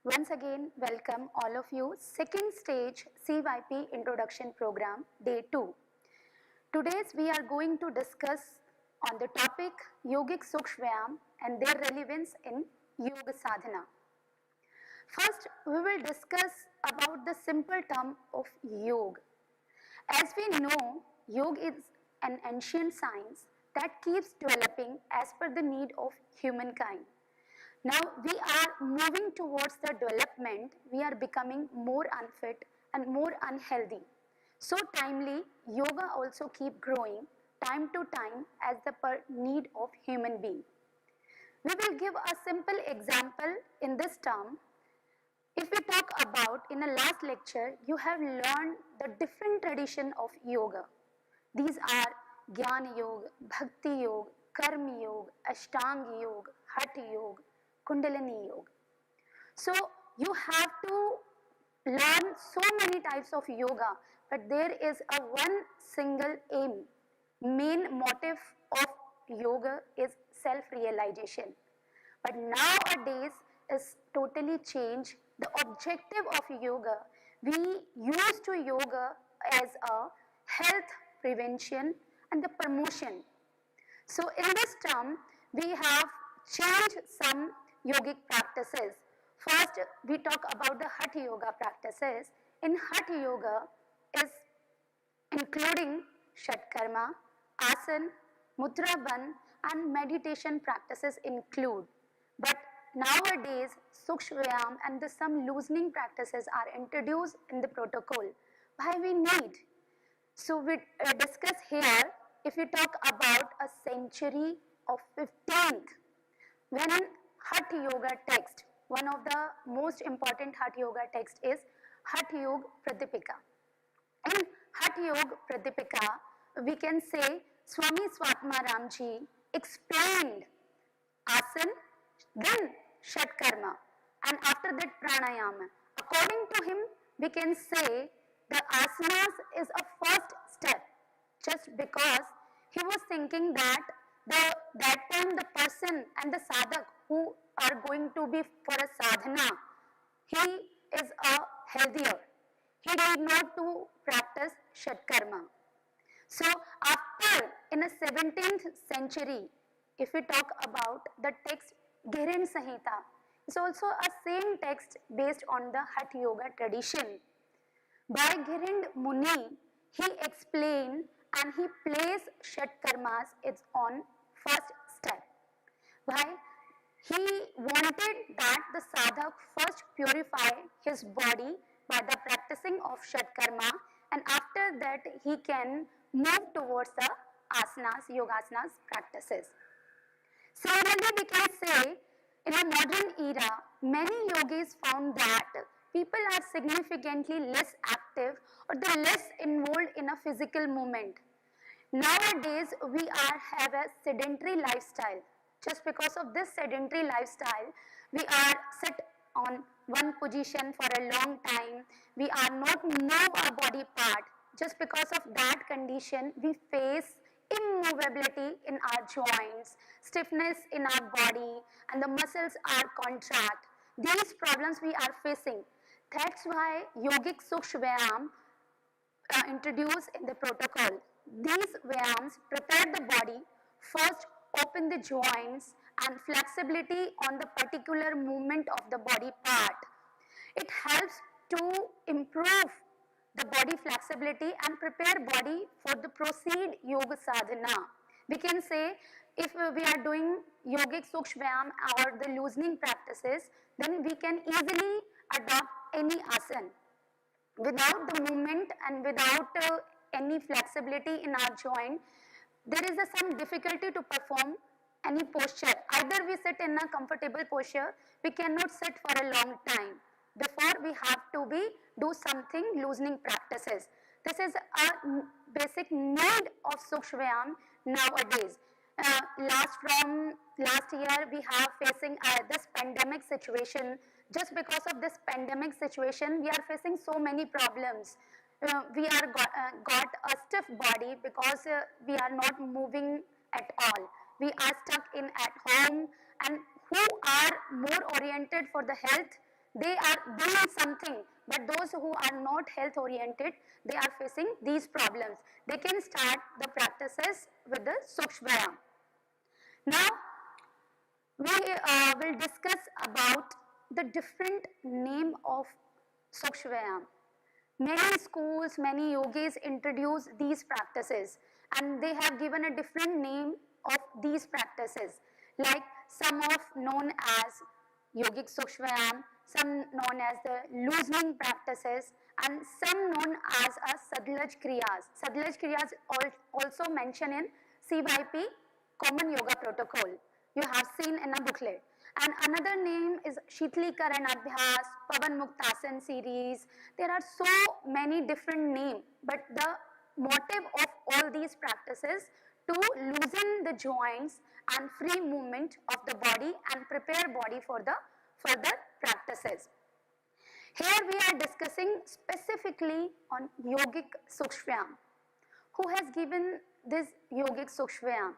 Once again, welcome all of you. Second stage CYP Introduction Program, Day 2. Today we are going to discuss on the topic Yogic Sukshvayam and their relevance in Yoga Sadhana. First, we will discuss about the simple term of yoga. As we know, yoga is an ancient science that keeps developing as per the need of humankind. Now we are moving towards the development, we are becoming more unfit and more unhealthy. So timely, yoga also keep growing time to time as the per need of human being. We will give a simple example in this term. If we talk about in the last lecture, you have learned the different tradition of yoga. These are Jnana Yoga, Bhakti Yoga, Karma Yoga, Ashtanga Yoga, Hatha Yoga, Kundalini Yoga. So you have to learn so many types of yoga, but there is a one single aim. Main motive of yoga is self-realization. But nowadays is totally changed. The objective of yoga We used to yoga as a health prevention and the promotion. So in this term, we have changed some yogic practices. First, we talk about the Hatha Yoga practices. In Hatha Yoga is including Shatkarma, Asan, Mudra Bandh and meditation practices include. But nowadays, Sukshvayam and some loosening practices are introduced in the protocol. Why we need? So we discuss here, if we talk about a century of 15th, when Hatha Yoga text, one of the most important Hatha Yoga text is Hatha Yoga Pradipika. In Hatha Yoga Pradipika, we can say Swami Swatma Ramji explained Asan, then Shatkarma, and after that Pranayama. According to him, we can say the asanas is a first step, just because he was thinking that that time the person and the sadhak who are going to be for a sadhana, he is a healthier. He need not to practice Shatkarma. So after in the 17th century, if we talk about the text Girind Samhita, it's also a same text based on the Hatha Yoga tradition. By Girind Muni, he explained and he placed Shatkarmas its on first step. Why? He wanted that the sadhak first purify his body by the practicing of Shatkarma, and after that he can move towards the asanas, yogasanas practices. Similarly, we can say in a modern era, many yogis found that people are significantly less active or the less involved in a physical movement. Nowadays, we have a sedentary lifestyle. Just because of this sedentary lifestyle, we are set on one position for a long time. We are not move our body part. Just because of that condition, we face immovability in our joints, stiffness in our body, and the muscles are contract. These problems we are facing. That's why yogic Sukshvayam introduced in the protocol. These vyayams prepare the body, first open the joints and flexibility on the particular movement of the body part. It helps to improve the body flexibility and prepare body for the proceed yoga sadhana. We can say if we are doing yogic Sukshvayam or the loosening practices, then we can easily adopt any asana. Without the movement and without any flexibility in our joint, there is some difficulty to perform any posture. Either we sit in a comfortable posture, we cannot sit for a long time. Before we have to do something loosening practices. This is a basic need of Sukshvayam nowadays. Last year we have facing this pandemic situation. Just because of this pandemic situation, we are facing so many problems. We are got a stiff body because we are not moving at all. We are stuck in at home, and who are more oriented for the health, they are doing something, but those who are not health oriented, they are facing these problems. They can start the practices with the Sukshvayam. Now we will discuss about the different name of Sukshvayam. Many schools, many yogis introduce these practices, and they have given a different name of these practices, like some of known as yogic Sukshvayam, some known as the loosening practices, and some known as a Sadlaj Kriyas. Sadlaj Kriyas also mentioned in CYP Common Yoga Protocol. You have seen in a booklet. And another name is Shithlikaran Abhyas, Pavan Muktasan series. There are so many different names, but the motive of all these practices to loosen the joints and free movement of the body and prepare body for the further practices. Here we are discussing specifically on yogic Sukshvayam. Who has given this yogic Sukshvayam?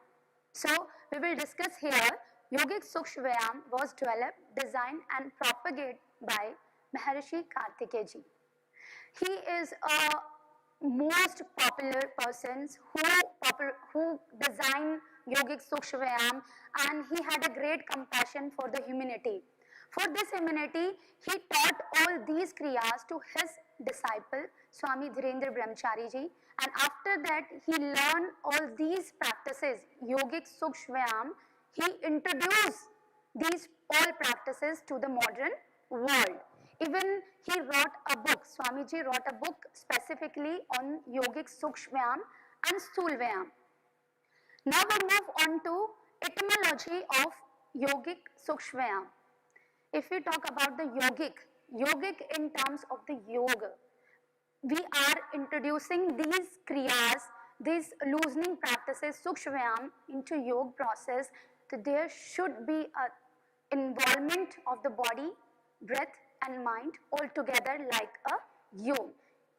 So we will discuss here. Yogic Sukshvayam was developed, designed and propagated by Maharishi Kartikeya ji. He is a most popular persons who designed yogic Sukshma Vyayam, and he had a great compassion for the humanity. For this humanity, he taught all these kriyas to his disciple Swami Dhirendra Brahmachari ji, and after that he learned all these practices yogic Sukshma Vyayam. He introduced these all practices to the modern world. Even he wrote a book, Swamiji wrote a book specifically on yogic Sukshma Vyayam and Sthul Vyayam. Now we move on to etymology of yogic Sukshma Vyayam. If we talk about the yogic in terms of the yoga, we are introducing these kriyas, these loosening practices, Sukshma Vyayam into yoga process. So there should be a involvement of the body, breath and mind all together like a yoga.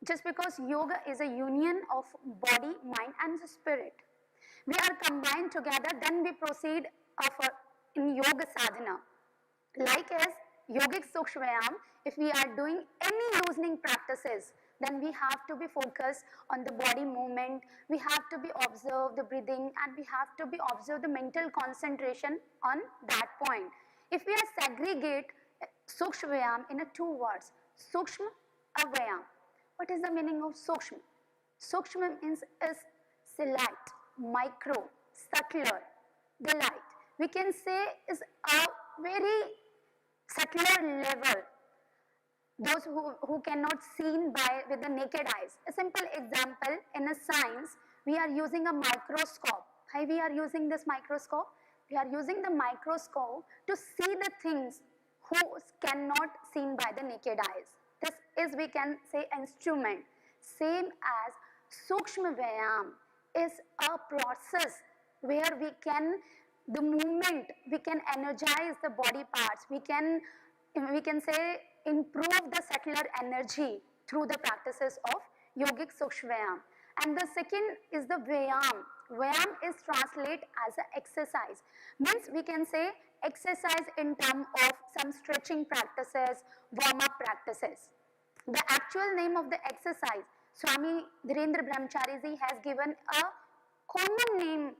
Just because yoga is a union of body, mind and spirit. We are combined together, then we proceed in yoga sadhana. Like as yogic Sukshma Vyayam, if we are doing any loosening practices, then we have to be focused on the body movement, we have to be observe the breathing, and we have to be observe the mental concentration on that point. If we are segregate Sukshma Vyayam in a two words, Sukshma Vyayam. What is the meaning of Sukshma? Sukshma means is slight, micro, subtler, the light. We can say is a very subtler level, those who cannot seen by with the naked eyes. A simple example, in a science we are using a microscope. Why we are using this microscope? We are using the microscope to see the things who cannot seen by the naked eyes. This is, we can say, instrument. Same as Sukshma Vyayam is a process where we can, the movement, we can energize the body parts, we can say improve the subtler energy through the practices of yogic Sukshma Vyayam. And the second is the Vyayam. Vyayam is translated as an exercise. Means we can say exercise in terms of some stretching practices, warm-up practices. The actual name of the exercise, Swami Dhirendra Brahmachari ji has given a common name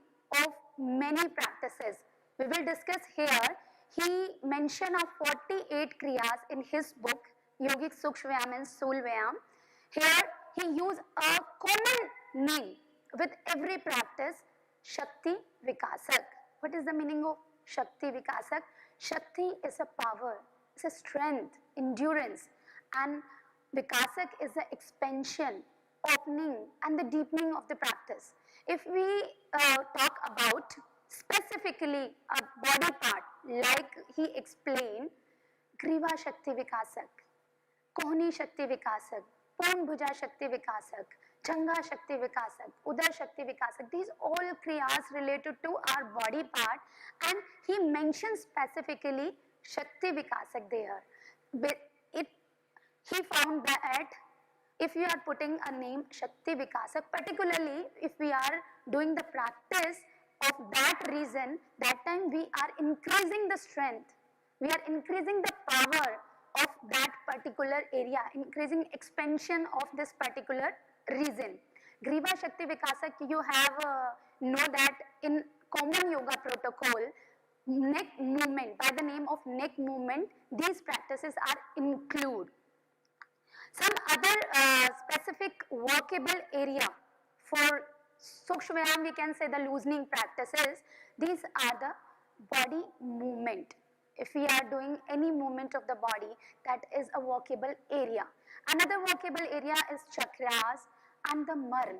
of many practices. We will discuss here. He mentioned of 48 kriyas in his book Yogic Sukshma Vyayam and Sthul Vyayam. Here he used a common name with every practice, Shakti Vikasak. What is the meaning of Shakti Vikasak? Shakti is a power, it's a strength, endurance, and Vikasak is the expansion, opening and the deepening of the practice. If we talk about specifically a body part, like he explained, Griva Shakti Vikasak, Kohni Shakti Vikasak, Pon Bhuja Shakti Vikasak, Janga Shakti Vikasak, Udar Shakti Vikasak, these all kriyas related to our body part, and he mentions specifically Shakti Vikasak there. He found that if you are putting a name Shakti Vikasak, particularly if we are doing the practice of that reason, that time we are increasing the strength, we are increasing the power of that particular area, increasing expansion of this particular reason. Griva Shakti Vikasak, you have know that in common yoga protocol, neck movement, by the name of neck movement, these practices are included. Some other specific workable area for Sukshma Vyayam, we can say the loosening practices. These are the body movement. If we are doing any movement of the body, that is a workable area. Another workable area is chakras and the marn.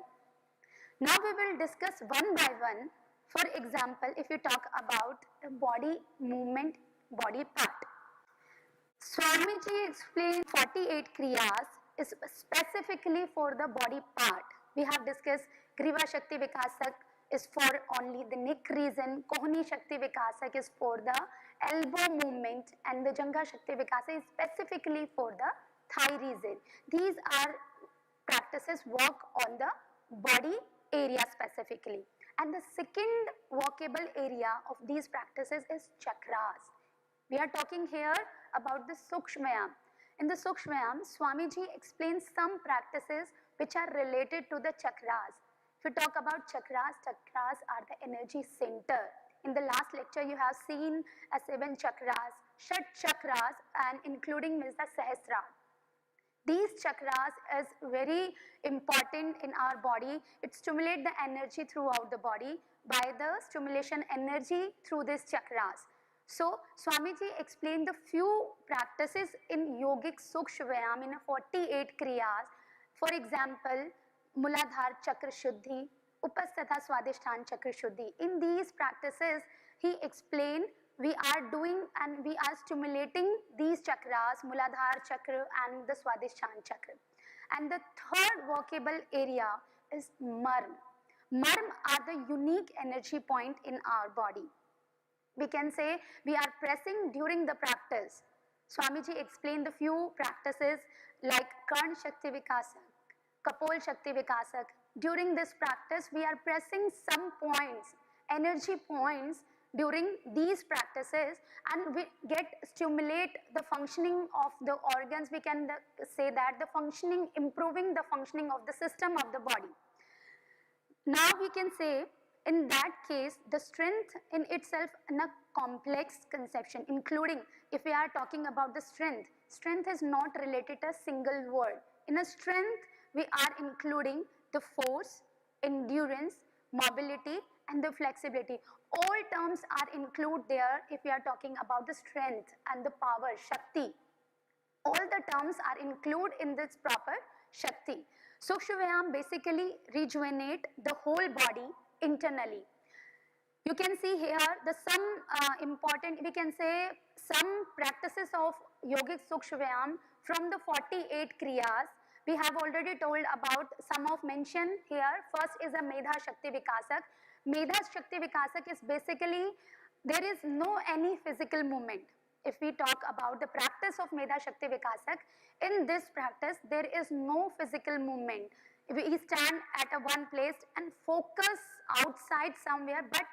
Now we will discuss one by one. For example, if you talk about the body movement, body part. Swamiji explained 48 kriyas is specifically for the body part. We have discussed Griva Shakti Vikasak is for only the neck region, Kohni Shakti Vikasak is for the elbow movement, and the Janga Shakti Vikasak is specifically for the thigh region. These are practices work on the body area specifically. And the second workable area of these practices is chakras. We are talking here about the Sukshma Vyayam. In the Sukshmayam, Swamiji explains some practices which are related to the chakras. If you talk about chakras, chakras are the energy center. In the last lecture, you have seen 7 chakras, Shat chakras, and including means the Sahasrara. These chakras is very important in our body. It stimulates the energy throughout the body by the stimulation energy through these chakras. So Swamiji explained the few practices in yogic Sukshmayam in 48 kriyas. For example, Muladhar Chakra Shuddhi, Upasthatha Swadhisthana Chakra Shuddhi. In these practices, he explained we are doing and we are stimulating these chakras, Muladhara chakra and the Swadhisthana chakra. And the third workable area is Marm. Marm are the unique energy point in our body. We can say we are pressing during the practice. Swamiji explained the few practices like Karn Shakti Vikasak, Kapol Shakti Vikasak. During this practice, we are pressing some points, energy points during these practices, and we stimulate the functioning of the organs. We can say that the functioning, improving the functioning of the system of the body. Now we can say in that case the strength in itself in a complex conception, including if we are talking about the strength, strength is not related to a single word. In a strength we are including the force, endurance, mobility and the flexibility. All terms are included there if we are talking about the strength and the power, Shakti. All the terms are included in this proper Shakti. Sukshmayam basically rejuvenate the whole body internally. You can see here the some important, we can say some practices of yogic Sukshmayam from the 48 kriyas. We have already told about some of mention here. First is a Medha Shakti Vikasak. Medha Shakti Vikasak is basically there is no any physical movement. If we talk about the practice of Medha Shakti Vikasak, in this practice there is no physical movement. We stand at a one place and focus outside somewhere, but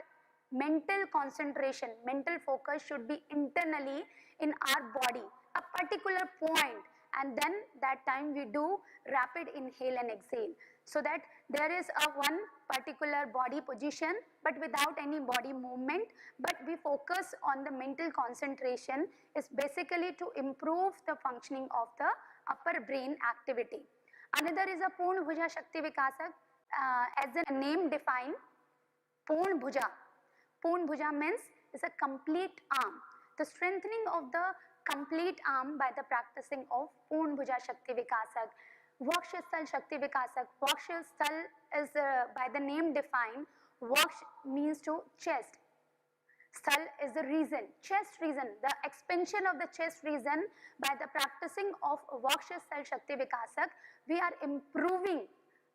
mental concentration, mental focus should be internally in our body, a particular point, and then that time we do rapid inhale and exhale, so that there is a one particular body position but without any body movement, but we focus on the mental concentration is basically to improve the functioning of the upper brain activity. Another is a Purna Bhuja Shakti Vikasak, as the name define, Purna Bhuja. Purna Bhuja means is a complete arm. The strengthening of the complete arm by the practicing of Purna Bhuja Shakti Vikasak. Vakshasthal Shakti Vikasak. Vakshasthal is by the name defined. Vaksh means to chest. Sthal is the region, chest region, the expansion of the chest region. By the practicing of Vakshasthal Shakti Vikasak, we are improving,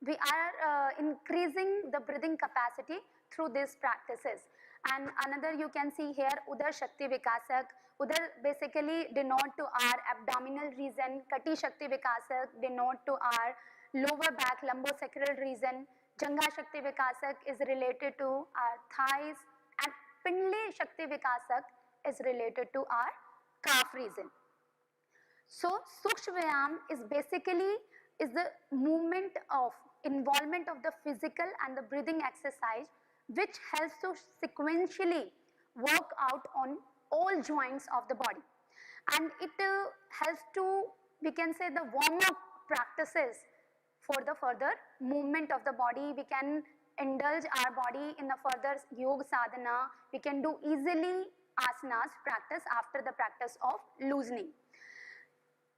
we are increasing the breathing capacity through these practices. And another you can see here Udar Shakti Vikasak. Udar basically denote to our abdominal region. Kati Shakti Vikasak denote to our lower back lumbosacral region. Jangha Shakti Vikasak is related to our thighs, and Pindli Shakti Vikasak is related to our calf region. So Sukshmayam is basically is the movement of involvement of the physical and the breathing exercise, which helps to sequentially work out on all joints of the body, and it helps to, we can say, the warm up practices for the further movement of the body. We can indulge our body in the further yoga sadhana. We can do easily asanas practice after the practice of loosening.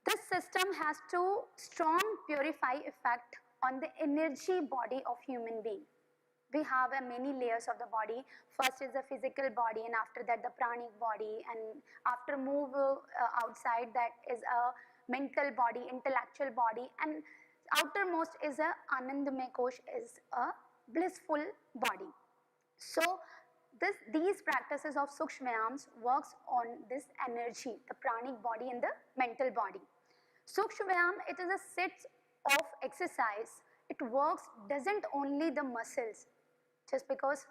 This system has to strong purify effect on the energy body of human being. We have many layers of the body. First is the physical body, and after that the pranic body, and after move outside that is a mental body, intellectual body, and outermost is a Anandamay Kosh, is a blissful body. So these practices of Sukshmayams works on this energy, the pranic body and the mental body. Sukshmayam, it is a set of exercise. It works doesn't only the muscles, just because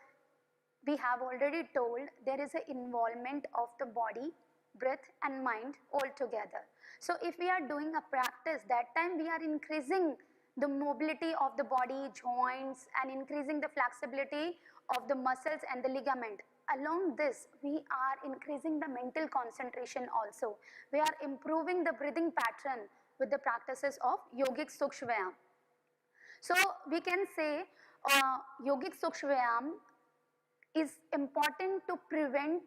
we have already told there is an involvement of the body, breath and mind all together. So if we are doing a practice, that time we are increasing the mobility of the body, joints, and increasing the flexibility of the muscles and the ligament. Along this, we are increasing the mental concentration also. We are improving the breathing pattern with the practices of yogic sukshma vyayam. So we can say yogic sukshma vyayam is important to prevent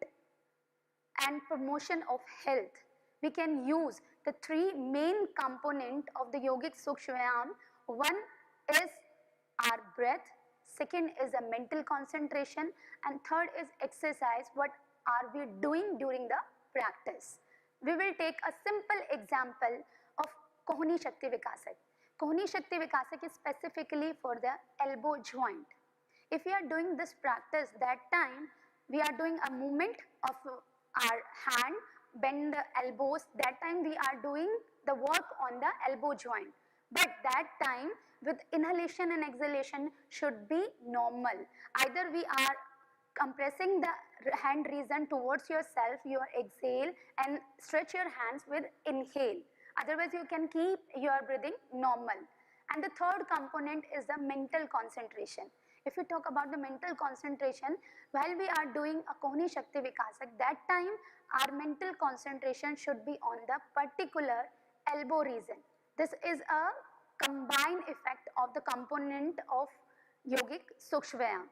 and promotion of health. We can use the three main component of the yogic sukshma vyayam. One is our breath, second is a mental concentration, and third is exercise. What are we doing during the practice? We will take a simple example of Kohini Shakti Vikasak. Kohini Shakti Vikasak is specifically for the elbow joint. If we are doing this practice, that time we are doing a movement of our hand, bend the elbows, that time we are doing the work on the elbow joint. But that time with inhalation and exhalation should be normal. Either we are compressing the hand region towards yourself, you exhale and stretch your hands with inhale. Otherwise you can keep your breathing normal. And the third component is the mental concentration. If we talk about the mental concentration, while we are doing a Kohini Shakti Vikasak, that time our mental concentration should be on the particular elbow region. This is a combined effect of the component of yogic sukshma vyayam.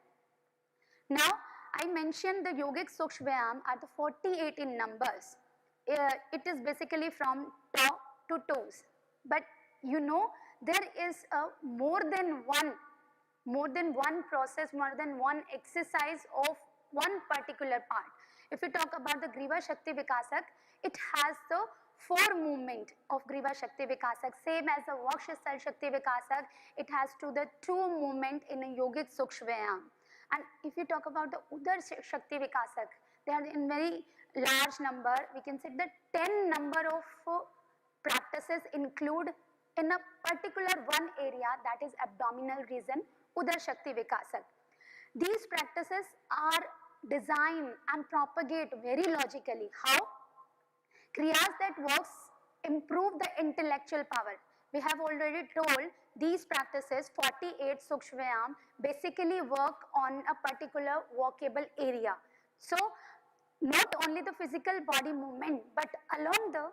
Now I mentioned the yogic sukshma vyayam are the 48 in numbers. It is basically from top to toes. But you know there is a more than one process, more than one exercise of one particular part. If we talk about the Griva Shakti Vikasak, it has the 4 movement of Griva Shakti Vikasak. Same as the Vakshasthal Shakti Vikasak, it has to the 2 movement in a yogic sukshma vyayam. And if you talk about the Udar Shakti Vikasak, they are in very large number. We can say that 10 number of practices include in a particular one area, that is abdominal region, Udar Shakti Vikasak. These practices are designed and propagate very logically. How? Kriyas that works improve the intellectual power. We have already told these practices 48 sukshma vyayam basically work on a particular workable area. So not only the physical body movement, but along the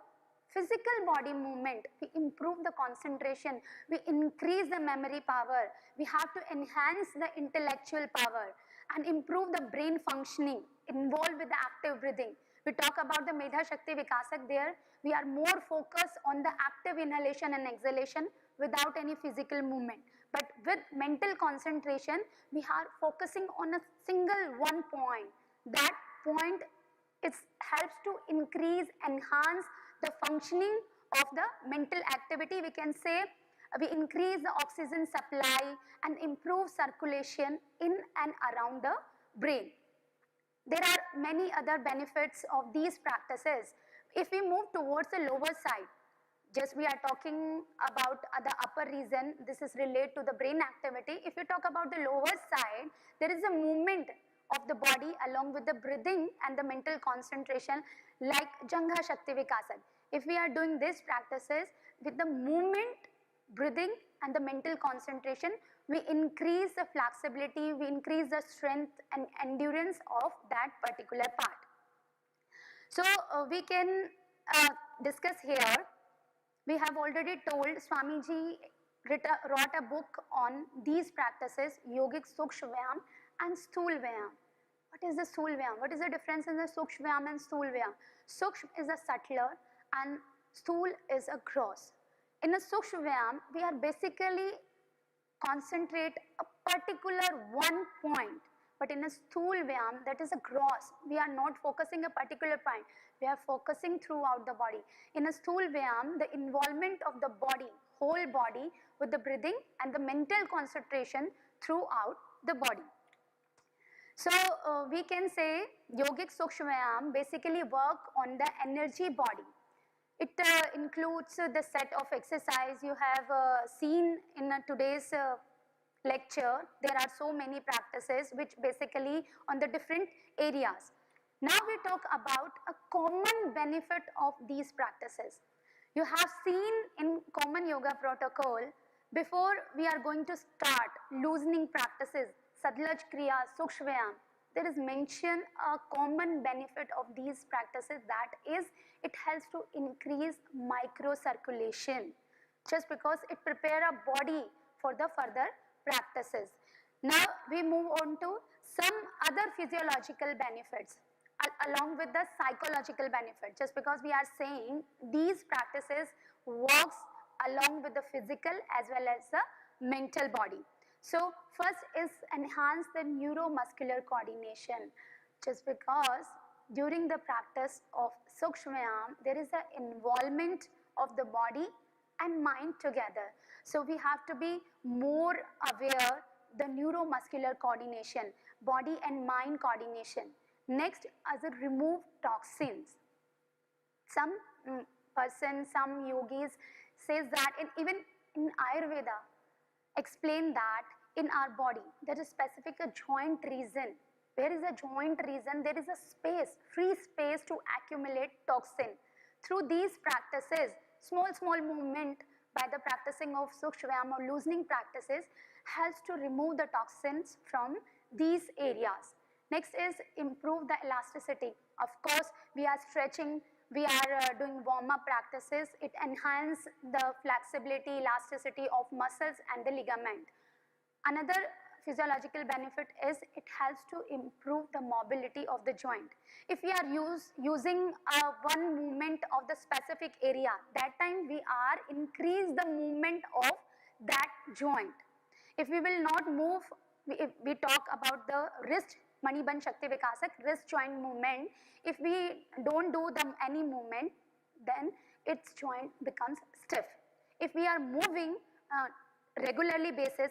physical body movement, we improve the concentration, we increase the memory power, we have to enhance the intellectual power and improve the brain functioning involved with the active breathing. We talk about the Medha Shakti Vikasak, there we are more focused on the active inhalation and exhalation without any physical movement. But with mental concentration, we are focusing on a single one point. That point helps to increase, enhance the functioning of the mental activity. We can say we increase the oxygen supply and improve circulation in and around the brain. There are many other benefits of these practices. If we move towards the lower side, just we are talking about the upper region, this is related to the brain activity. If you talk about the lower side, there is a movement of the body along with the breathing and the mental concentration like Jangha Shakti Vikasak. If we are doing these practices with the movement, breathing and the mental concentration, we increase the flexibility, we increase the strength and endurance of that particular part. So we can discuss here. We have already told Swamiji wrote a book on these practices, Yogic Sukshma Vyayam and Sthul Vyayam. What is the Sthul Vyayam? What is the difference in the Sukshma Vyayam and Sthul Vyayam? Sukshma is a subtler and Sthul is a gross. In a Sukshma Vyayam, we are basically concentrate a particular one point. But in a Sthul Vyayam, that is a gross. We are not focusing a particular point. We are focusing throughout the body. In a Sthul Vyayam, the involvement of the body, whole body with the breathing and the mental concentration throughout the body. So we can say Yogic Sukshma Vyayam basically work on the energy body. It includes the set of exercise you have seen in today's lecture. There are so many practices which basically on the different areas. Now we talk about a common benefit of these practices. You have seen in common yoga protocol, before we are going to start loosening practices, Sadlaj Kriya, Sukshvayam, there is mention a common benefit of these practices, that is, it helps to increase microcirculation, just because it prepare a body for the further practices. Now we move on to some other physiological benefits along with the psychological benefit, just because we are saying these practices works along with the physical as well as the mental body. So first is enhance the neuromuscular coordination, just because during the practice of Sukshmayam there is an involvement of the body and mind together. So we have to be more aware the neuromuscular coordination, body and mind coordination. Next, as a remove toxins. Some some yogis says that, even in Ayurveda, explain that in our body there is specific a joint region. Where is a joint region? There is a space, free space to accumulate toxin. Through these practices, small movement by the practicing of Sukshvayam or loosening practices helps to remove the toxins from these areas. Next is improve the elasticity. Of course, we are stretching, we are doing warm-up practices. It enhances the flexibility, elasticity of muscles and the ligament. Another physiological benefit is it helps to improve the mobility of the joint. If we are using one movement of the specific area, that time we are increase the movement of that joint. If we will not move, if we talk about the wrist, Manibandh Shakti Vikasak, wrist joint movement, if we don't do any movement, then its joint becomes stiff. If we are moving regularly basis,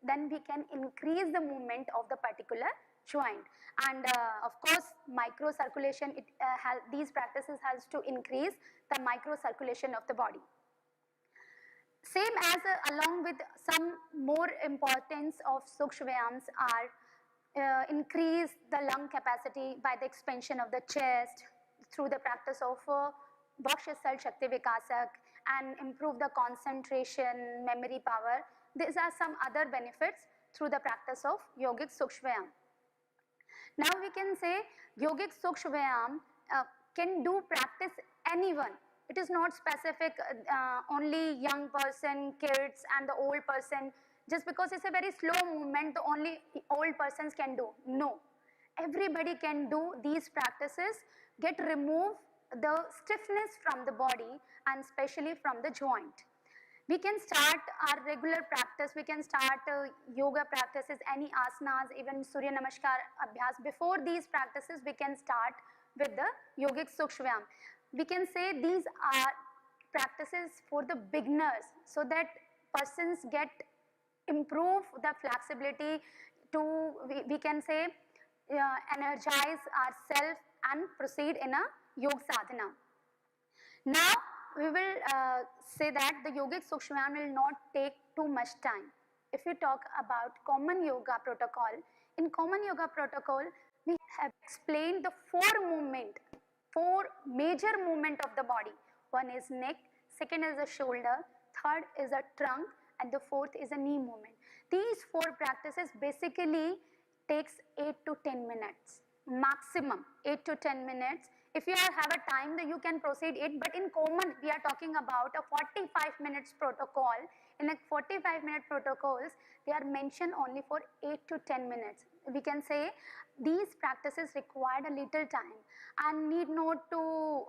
then we can increase the movement of the particular joint. And of course, microcirculation, these practices helps to increase the microcirculation of the body. Same as along with some more importance of Sukshvayams are increase the lung capacity by the expansion of the chest through the practice of Vakshasthal Shakti Vikasak, and improve the concentration, memory power. These are some other benefits through the practice of yogic Sukshvayam. Now we can say yogic Sukshvayam can do practice anyone. It is not specific only young person, kids and the old person. Just because it's a very slow movement, the only old persons can do. No, everybody can do these practices, remove the stiffness from the body and especially from the joint. We can start our regular practice, we can start yoga practices, any asanas, even Surya Namaskar Abhyas. Before these practices, we can start with the yogic Sukshvayam. We can say these are practices for the beginners, so that persons improve the flexibility to, we can say, energize ourselves and proceed in a yoga sadhana. Now we will say that the yogic Sukshvayam will not take too much time. If we talk about common yoga protocol, in common yoga protocol we have explained the four major movement of the body. One is neck, second is the shoulder, third is the trunk, and the fourth is a knee movement. These four practices basically takes 8 to 10 minutes, maximum 8 to 10 minutes. If you have a time, then you can proceed it, but in common we are talking about a 45 minutes protocol. In a 45-minute protocols, they are mentioned only for 8 to 10 minutes. We can say these practices require a little time and need not to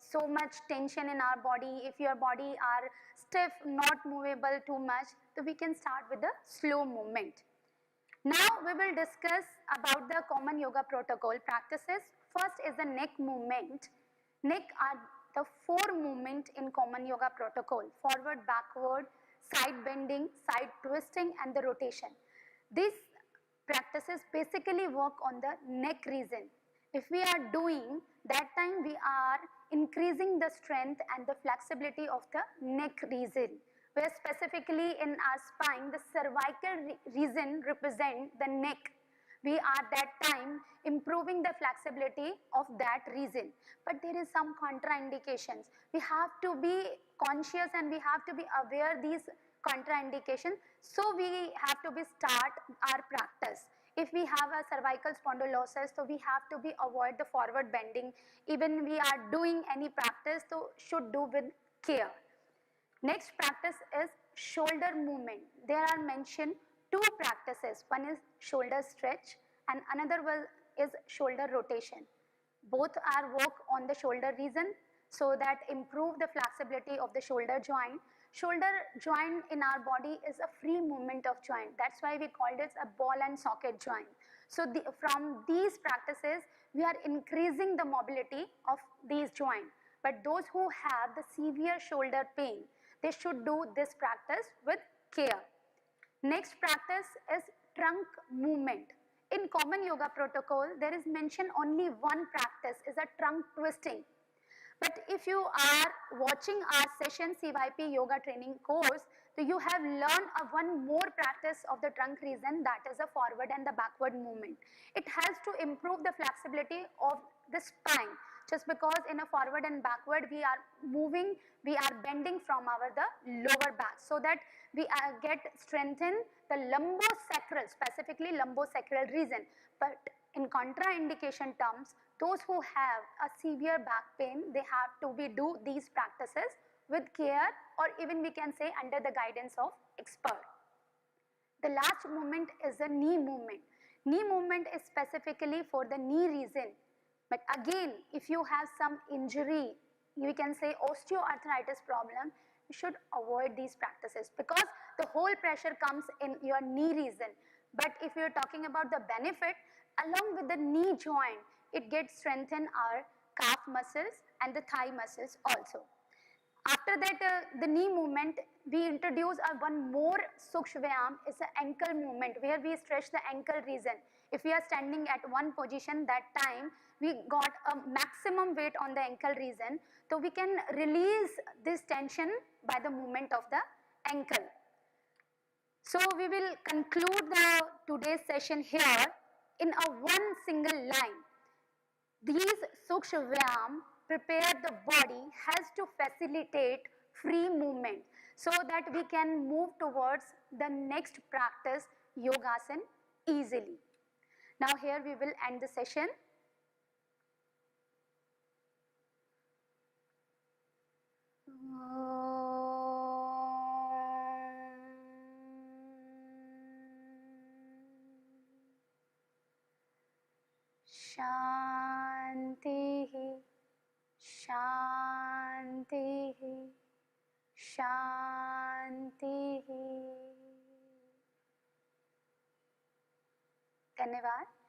so much tension in our body. If your body are stiff, not movable too much, so we can start with the slow movement. Now we will discuss about the common yoga protocol practices. First is the neck movement. Neck are the four movement in common yoga protocol: forward, backward, side bending, side twisting, and the rotation. These practices basically work on the neck region. If we are doing that time, we are increasing the strength and the flexibility of the neck region, where specifically in our spine the cervical region represent the neck, We are that time improving the flexibility of that region. But there is some contraindications. We have to be conscious and we have to be aware these contraindications. So we have to be start our practice. If we have a cervical spondylosis, so we have to be avoid the forward bending. Even we are doing any practice, so should do with care. Next practice is shoulder movement. There are mentioned two practices. One is shoulder stretch and another one is shoulder rotation. Both are work on the shoulder region so that improve the flexibility of the shoulder joint. Shoulder joint in our body is a free movement of joint. That's why we called it a ball and socket joint. So from these practices, we are increasing the mobility of these joints. But those who have the severe shoulder pain, they should do this practice with care. Next practice is trunk movement. In common yoga protocol, there is mentioned only one practice is a trunk twisting. But if you are watching our session CYP yoga training course, so you have learned one more practice of the trunk region, that is a forward and the backward movement. It helps to improve the flexibility of the spine. Just because in a forward and backward we are moving, we are bending from our the lower back, so that we get strengthen the lumbosacral, specifically lumbosacral region. But in contraindication terms, those who have a severe back pain, they have to do these practices with care, or even we can say under the guidance of expert. The last movement is the knee movement. Knee movement is specifically for the knee region. But again, if you have some injury, you can say osteoarthritis problem, you should avoid these practices because the whole pressure comes in your knee region. But if you are talking about the benefit, along with the knee joint, it gets strengthen our calf muscles and the thigh muscles also. After that, the knee movement, we introduce one more Sukshma Vyayam, is an ankle movement where we stretch the ankle region. If we are standing at one position, that time we got a maximum weight on the ankle region, so we can release this tension by the movement of the ankle. So we will conclude today's session here in a one single line. These Sukshma Vyayam prepare the body, has to facilitate free movement so that we can move towards the next practice, Yogasan, easily. Now here we will end the session. Shanti, Shanti, Shanti. धन्यवाद.